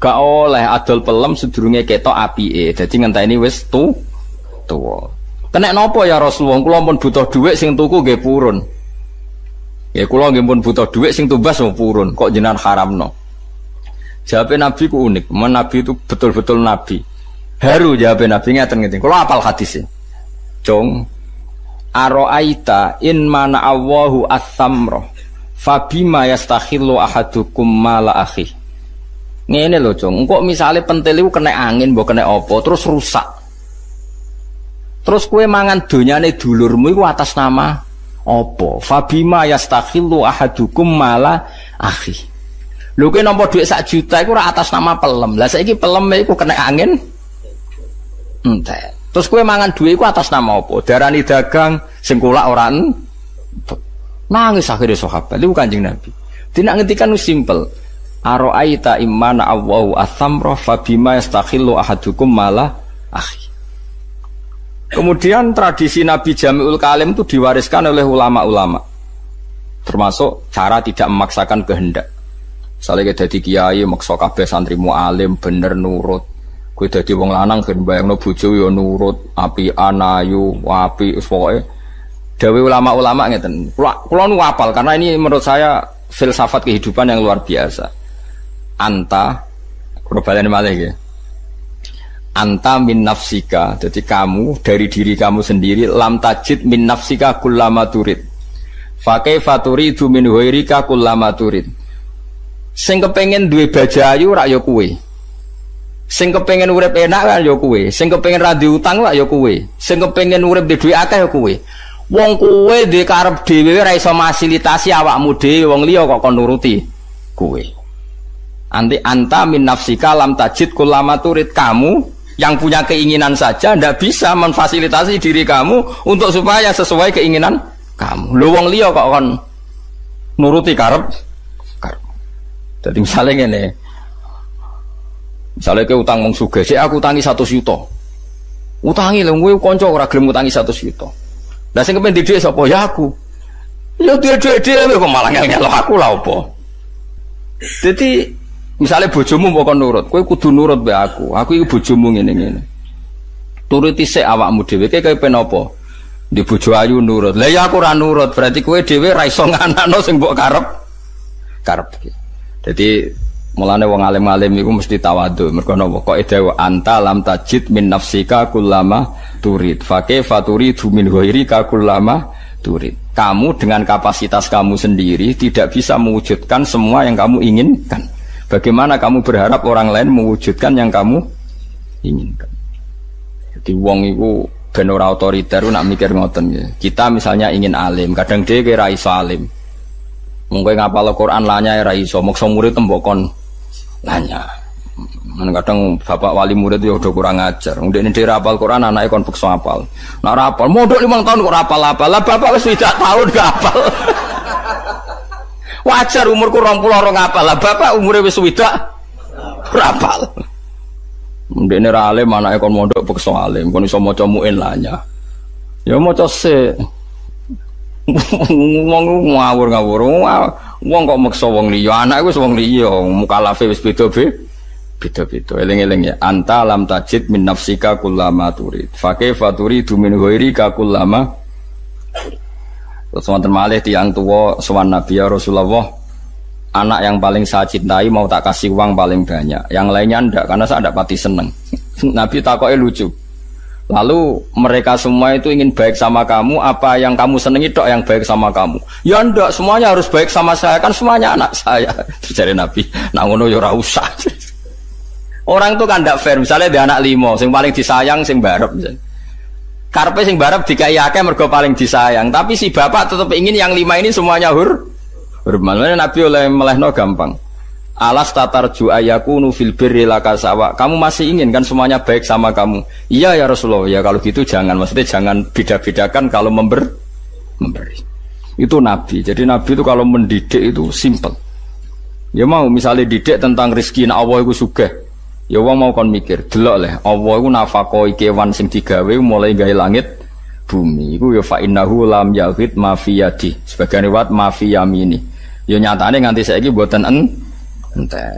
Gak oleh adol pelem sedurunge ketok apike. Dadi ngenteni wis tuwa. Kenek napa ya Rasulullah? Kula pun butuh dhuwit sing tuku nggih purun. Ya kula nggih pun butuh dhuwit sing tumbas purun. Kok jenengan haramno? Jawab Nabi ku unik. Nabi itu betul-betul Nabi. Haru jawab Nabi ngeten-ngeten. Kalau apal hadisnya, Cung, aro'aita in mana Allahu as-samroh, fabima yastakhillu ahadukum mala akhi. Ngene lho, Cung. Kok misalnya pentil itu kena angin, mbok kena apa, terus rusak. Terus kue mangan donyane dulurmu itu atas nama apa? Fabima yastakhillu ahadukum mala akhi. Lho kowe nampa dhuwit 1 juta iku ora atas nama pelem. Lah saiki pelem iku kena angin entek. Terus kowe mangan dhuwit iku atas nama apa? Darani dagang sing kulak ora nangis akhire sahabat. Iku Kanjeng Nabi. Dinak ngendikan simpel. Aro'aita imana Allahu as-samra fa bima yastakhillu ahadukum mala akhi. Kemudian tradisi Nabi Jami'ul Kalim itu diwariskan oleh ulama-ulama. Termasuk cara tidak memaksakan kehendak. Misalnya kita jadi kiai, maksa kabeh santri mu'alim, bener nurut. Kowe dadi wong lanang ben bayangno bojo ya nurut, apian ayu, api pokoke. Dawe ulama-ulama ngeten. Kula nu apal karena ini menurut saya filsafat kehidupan yang luar biasa. Anta, kurbalen malih ya. Anta min nafsika, jadi kamu dari diri kamu sendiri, lam tajid min nafsika kullama turid. Fa kaifa turidu min ghairika kullama turid. Sing kepengin duwe bajayu rak ya kowe. Sing kepengin urip enak kan ya kowe. Sing kepengin ra diutang lak ya kowe. Sing kepengin urip duwe dhuwit akeh ya kowe. Wong kowe duwe karep dhewe ora iso fasilitasi awakmu dhewe, wong liya kok kon nuruti kowe. Anti anta min nafsika lam tajid kullama turid. Kamu yang punya keinginan saja ndak bisa memfasilitasi diri kamu untuk supaya sesuai keinginan kamu. Lho wong liya kok kon nuruti karep. Jadi misalnya ngene. Misalnya ke utang wong sugih, sik aku utangi 100 juta. Utangi lho kowe kanca ora gelem utangi 100 juta. Lah sing kepen dhuwit sapa? Ya aku. Ya dhuwit dhewe kok malah ngel-ngel aku lah opo. Jadi misalnya bojomu mau kon nurut, kowe kudu nurut be aku. Aku iki bojomu ngene-ngene. Turuti sik awakmu dhewe kowe kepen apa? Di bojo ayu nurut. Lah ya aku ora nurut, berarti kowe dhewe ra iso nganakno sing mbok karep. Jadi mulane wong alim-alim iku mesti tawadhu. Mergo napa? Kok edawa anta lam tajid min nafsika kullama turid. Fa kaifa turidu min ghairika kullama turid. Kamu dengan kapasitas kamu sendiri tidak bisa mewujudkan semua yang kamu inginkan. Bagaimana kamu berharap orang lain mewujudkan yang kamu inginkan? Jadi wong iku ben ora otoriter nak mikir ngoten ya. Kita misalnya ingin alim, kadang dhewe ra iso alim. Mungkin ngapal Al-Quran lanya ya iso, mokso murid tembokon lanya. Kadang bapak wali murid ya udah kurang ajar. Mungkin ini rapal Quran anaknya kon pekso apal. Nak rapal, modok 5 tahun kok rapal-apal. Lah bapak wis 3 tahun gak apal. Wajar umurku 20 apal. Lah bapak umure wis 3 rapal. Mungkin ini alim anaknya kon modok pekso alim. Kon iso maca muin lanya. Ya maca se. Wong ngawur-ngawur. Wong kok meksa wong liya, anak wis wong liya, mukalafe wis beda-beda. Eling-eling ya. Anta lam tajid min nafsika kullama turid. Fa kaifa turidu min ghairika kullama. Terus wonten malih tiyang tuwa sowan Nabi ya Rasulullah, anak yang paling saya cintai mau tak kasih uang paling banyak. Yang lainnya ndak karena saya ndak pati seneng. Nabi takoke lucu. Lalu mereka semua itu ingin baik sama kamu, apa yang kamu senengi tok yang baik sama kamu? Ya ndak, semuanya harus baik sama saya, kan semuanya anak saya. Terus Nabi, nah ngono ya ora usah. Orang itu kan ndak fair, misalnya dia anak 5, sing paling disayang sing barep. Karpe sing barep dikai akeh mergo paling disayang, tapi si bapak tetap ingin yang 5 ini semuanya hormat. Nabi oleh melehno gampang. Alas tatarju ayakunu fil birri laka sawa. Kamu masih ingin kan semuanya baik sama kamu? Iya ya Rasulullah. Ya kalau gitu jangan, maksudnya jangan beda-bedakan kalau memberi. Itu Nabi. Jadi Nabi itu kalau mendidik itu simple. Ya mau misalnya didik tentang rezeki nek Allah iku sugih. Ya wong mau kon mikir, delok leh Allah iku nafakoi kewan sing digawe mulai gawe langit bumi. Iku ya fa innahu lam yahid ma fi yadi. Sebagian riwayat ma fi yamini. Ya nyatane nganti saiki mboten entek.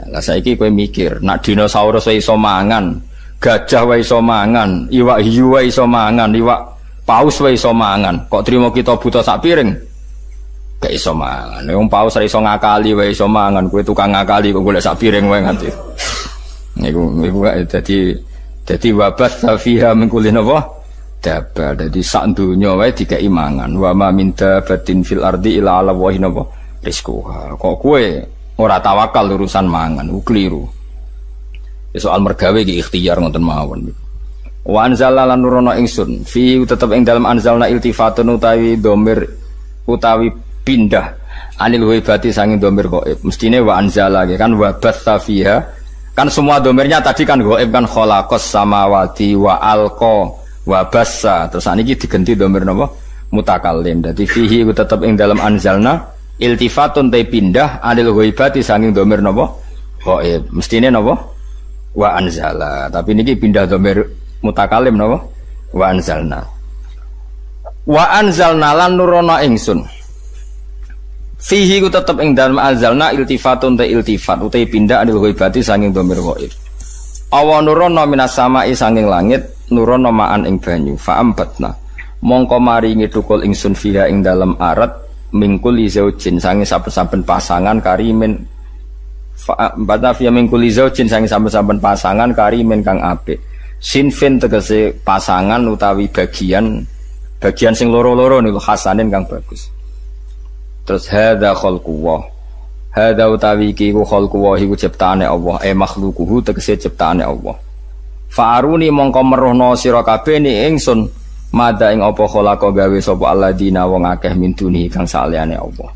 Lah saiki kowe mikir, nak dinosaurus wae iso mangan, gajah wae iso mangan, iwak hiu wae iso mangan, iwak paus wae iso mangan. Kok trimo kita buta sak piring? Gak iso mangan. Wong paus ra iso ngakali wae iso mangan, kowe tukang ngakali kok golek sak piring wae nganti. Niku dadi wabas safiha min kulli napa? Dabar. Dadi sak donya wae dikai mangan. Wa ma min dabatin fil ardi illa ala wahi napa? Rizquha. Kok kowe ora tawakal urusan mangan, keliru. Soal mergawe iki ikhtiar ngoten mawon. Wa anzalna lan nurono ingsun fi tetep ing dalem anzalna iltifatun utawi dhamir utawi pindah anil ghaibati sanging dhamir ghaib. Mestine wa anzala kan wa batsa fiha. Kan semua dhamirnya tadi kan ghaib kan khalaqas samawati wa alqa wa bassa. Terus saniki diganti dhamir napa? Mutakallim. Dadi fihi tetep ing dalem anzalna iltifatun te pindah anil ghaibati sanging dhamir napa? Ghaib. Mestine napa? Wa anzala. Tapi niki pindah dhamir mutakalim napa? Wa anzalna. Wa anzalna lan nurono ingsun. Fihi ku tetep ing dalem anzalna iltifatun te iltifat utai pindah anil ghaibati sanging dhamir ghaib. Awa nurono minas samai sanging langit nurono ma'an ing banyu fa ambatna. Mongko maringi tukul ingsun fiha ing dalem arat mingkul izaujin sange saben-saben pasangan karimin bata fiya mingkul izaujin sange saben-saben pasangan karimin kang apik sinfin tegese pasangan utawi bagian sing loro-loro niku hasanin kang bagus. Terus hadza khalqullah hadza utawi iki ku khalqullah iku ciptaane Allah makhluquhu tegese ciptaane Allah. Fa'aruni mongko meruhna sira kabeh ni ingsun mada ing apa khalaqa gawe sapa alladzina wong akeh min duni kang saliyane Allah.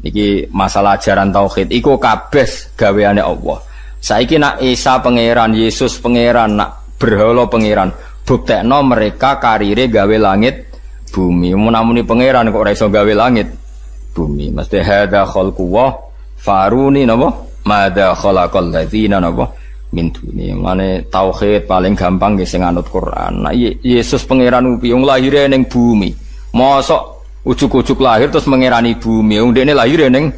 Niki masalah ajaran tauhid iku kabeh gaweane Allah. Saiki nak Isa pangeran, Yesus pangeran, nak berhala pangeran, buktekno mereka karire gawe langit bumi. Munamuni pangeran kok ora iso gawe langit bumi. Mesti hadza khalqullah faruni napa mada khalaqal ladzina napa min duni. Mane tauhid paling gampang nggih sing anut Quran. Nah, Yesus pangeran upi wong lahire ning bumi. Mosok ujuk-ujuk lahir terus mengerani bumi. Wong dene lahire ning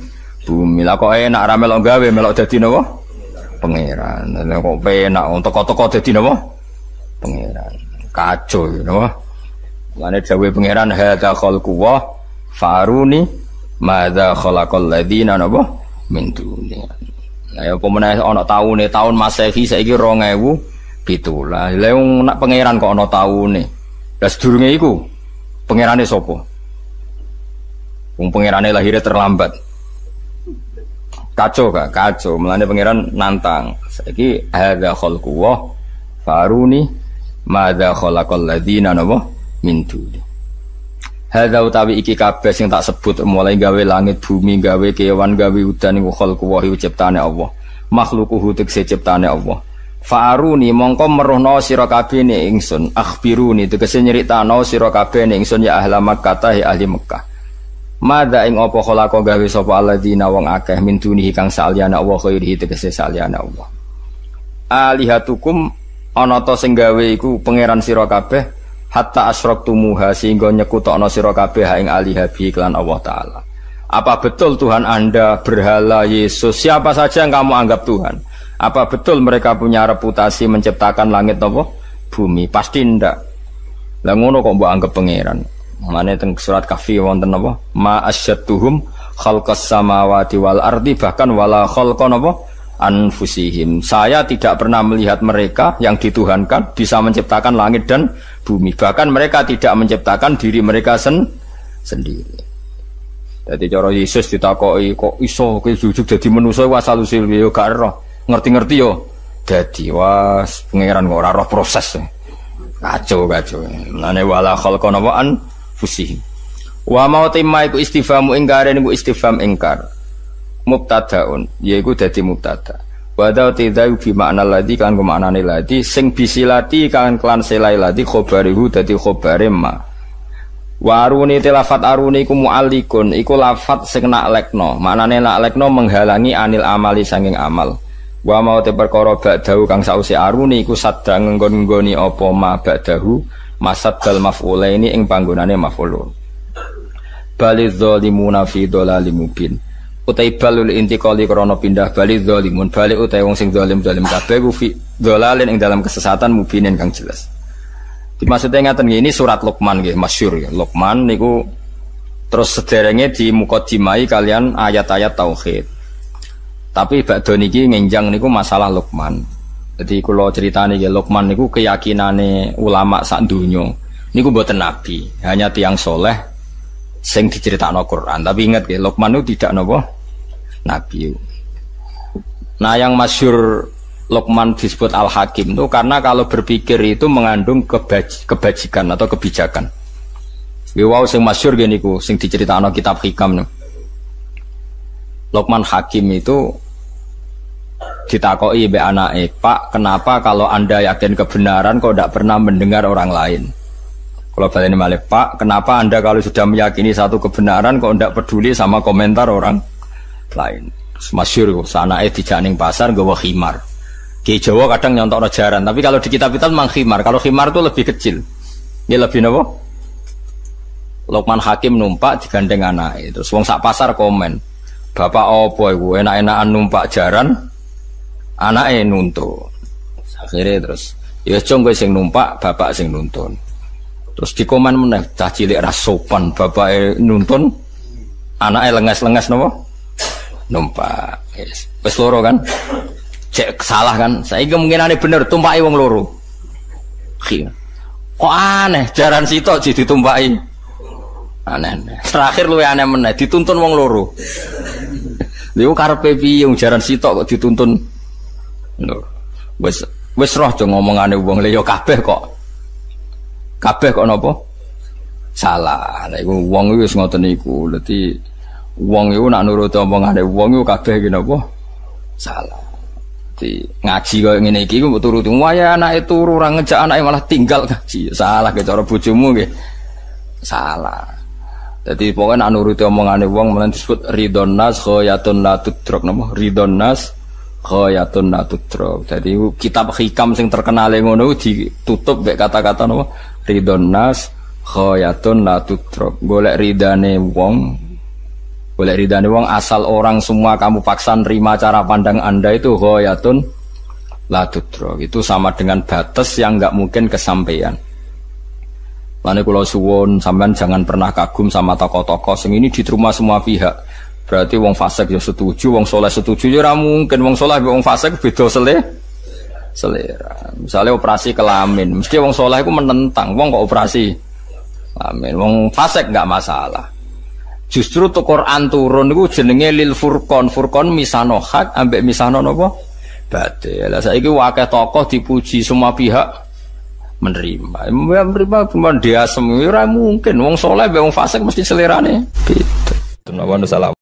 bumi. Lah kok enak ra melok gawe melok dadi napa? Pangeran. Lah kok penak wong teko-teko dadi napa? Pangeran. Kacau napa? Mane dawuh pangeran hadza khalqullah faruni madza khalaqal ladzina napa min duni. Nah, ya pemenang ana taune tahun Masehi saiki 2017. Lah wong nak pangeran kok ana taune. Lah sedurunge iku pangerane sapa? Wong pangerane lahirnya terlambat. Kacau gak? Kacau. Mulane pangeran nantang. Saiki hadza khalqullah faruni madza khalaqal ladzina napa min duni. Hadza utawi iki kabeh sing tak sebut mulai gawe langit bumi gawe kewan gawe udan iku khalqu wa ciptane Allah makhluquhu tegese ciptane Allah. Fa'aruni mongko meruhna sira kabeh ne ingsun akhbiruni tegese nyritano sira kabeh ne ingsun ya ahli Makkah ya ahli Mekah. Madza ing apa khalaqa gawe sapa alladzina wong akeh min dunihi kang saliyane Allah khairihi tegese saliyane Allah. Alihatukum ana ta sing gawe iku pangeran sira kabeh hatta asyraqtumuha sehingga nyekutokno sira kabeh ing alihabi iklan Allah taala. Apa betul Tuhan Anda berhala Yesus siapa saja yang kamu anggap Tuhan? Apa betul mereka punya reputasi menciptakan langit apa bumi? Pasti ndak. Lah ngono kok mbok anggap pangeran. Mane teng surat Kahfi wonten apa? Ma asyadduhum khalqas samawati wal ardi bahkan wala khalqan apa? Anfusihim. Saya tidak pernah melihat mereka yang dituhankan bisa menciptakan langit dan bumi. Bahkan mereka tidak menciptakan diri mereka sendiri. Jadi cara Yesus ditakoki kok iso kowe jujuk dadi manusa wasal usul yo gak ero. Ngerti-ngerti yo dadi was pangeran kok ora roh proses. Kacau. Lane wala khalqan wa anfusihim. Wa mau tema iku istifhamu ingkar niku istifham ingkar. Mubtadaun yaiku dadi mubtada. Wa ta'dhu bi makna ladzi kan ku maknane ladzi sing bisilati kan klan selai ladzi khabarihu dadi khabare ma. Wa aruni tilafat aruni iku mu'allikun iku lafat sing naklekno. Maknane naklekno menghalangi anil amali sanging amal. Wa mau te perkara ba'dahu kang sause aruni iku sadang nggon-nggoni apa ma ba'dahu masaddal maf'ulaini ing panggonane maf'ulun. Baliz zalimuna fi dhalalim mubin. Utai balul intiqali krana pindah bali zalimun bali utai wong sing zalim kabeh ku fi dhalalin ing dalam kesesatan mubinin kang jelas. Dimaksudnya ngaten ini surat Luqman nggih masyhur ya. Luqman niku terus sederenge di mukadimai kalian ayat-ayat tauhid. Tapi badhe niki ngenjang niku masalah Luqman. Jadi kula critane nggih Luqman niku keyakinane ulama sak donya. Niku mboten nabi, hanya tiyang soleh sing diceritakno Quran. Tapi ingat nggih Luqman itu tidak napa nabi. Nah yang masyhur Luqman disebut Al-Hakim itu karena kalau berpikir itu mengandung kebajikan atau kebijakan. Wow sing masyhur gini ku sing diceritakno kitab hikam nih. Luqman Hakim itu ditakoki mbek anake, "Pak, kenapa kalau Anda yakin kebenaran kok tidak pernah mendengar orang lain?" Kalau baleni malih, "Pak, kenapa Anda kalau sudah meyakini satu kebenaran kok tidak peduli sama komentar orang lain?" Masyhur anake dijak ning pasar nggawa khimar. Ki Jawa kadang nyontokno jaran, tapi kalau di kitab-kitab memang khimar. Kalau khimar itu lebih kecil. Ini lebih napa? Luqman Hakim numpak digandeng anake. Terus wong sak pasar komen, "Bapak opo iku enak-enakan numpak jaran?" Anake nuntut. Akhirnya terus, "Ya cung kowe sing numpak, bapak sing nuntun." Terus dikomen meneh, "Cah cilik ra sopan, bapake nuntun Anake lenges-lenges napa? Numpak. Wis loro kan? Cek salah kan? Saiki kemungkinane bener tumpaki wong loro. Kok aneh jaran sitok ditumpaki. Aneh. Terakhir luwih aneh meneh dituntun wong loro. Lha karepe piye wong jaran sitok kok dituntun loro. Wis roh do ngomongane wong le ya kabeh kok napa? Salah. Lha iku wong iku wis ngoten niku. Dadi wong iku nak nurut omongane wong iku kabeh iki napa? Salah. Ngaji kaya ngene iki mbok turu waya anake turu ora ngejak anake malah tinggal ngaji. Salah ke cara bojomu nggih. Salah. Dadi pokoke nek nuruti omongane wong men disebut ridon nas khayatun la tudrok napa? Ridon nas khayatun la tudrok. Dadi kitab hikam sing terkenal ngono ditutup mek kata-kata napa? Ridon nas khayatun la tudrok. Golek ridane wong asal orang semua kamu paksa nerima cara pandang Anda itu ghayatun la tudrok. Itu sama dengan batas yang enggak mungkin kesampaian. Lane kula suwun sampean jangan pernah kagum sama tokoh-tokoh sing ini diterima semua pihak. Berarti wong fasik ya setuju, wong soleh setuju ya ora mungkin wong soleh wong fasik beda selera. Misalnya operasi kelamin, mesti wong soleh iku menentang, wong kok operasi kelamin. Wong fasik enggak masalah. Justru tuh Quran turun itu jenenge lil furqan. Furqan misano hak ambek misano napa? Batil. Lah saiki wakeh tokoh dipuji semua pihak menerima. Cuma dia semua ora mungkin wong saleh mbek wong fasik mesti selerane beda. Salam.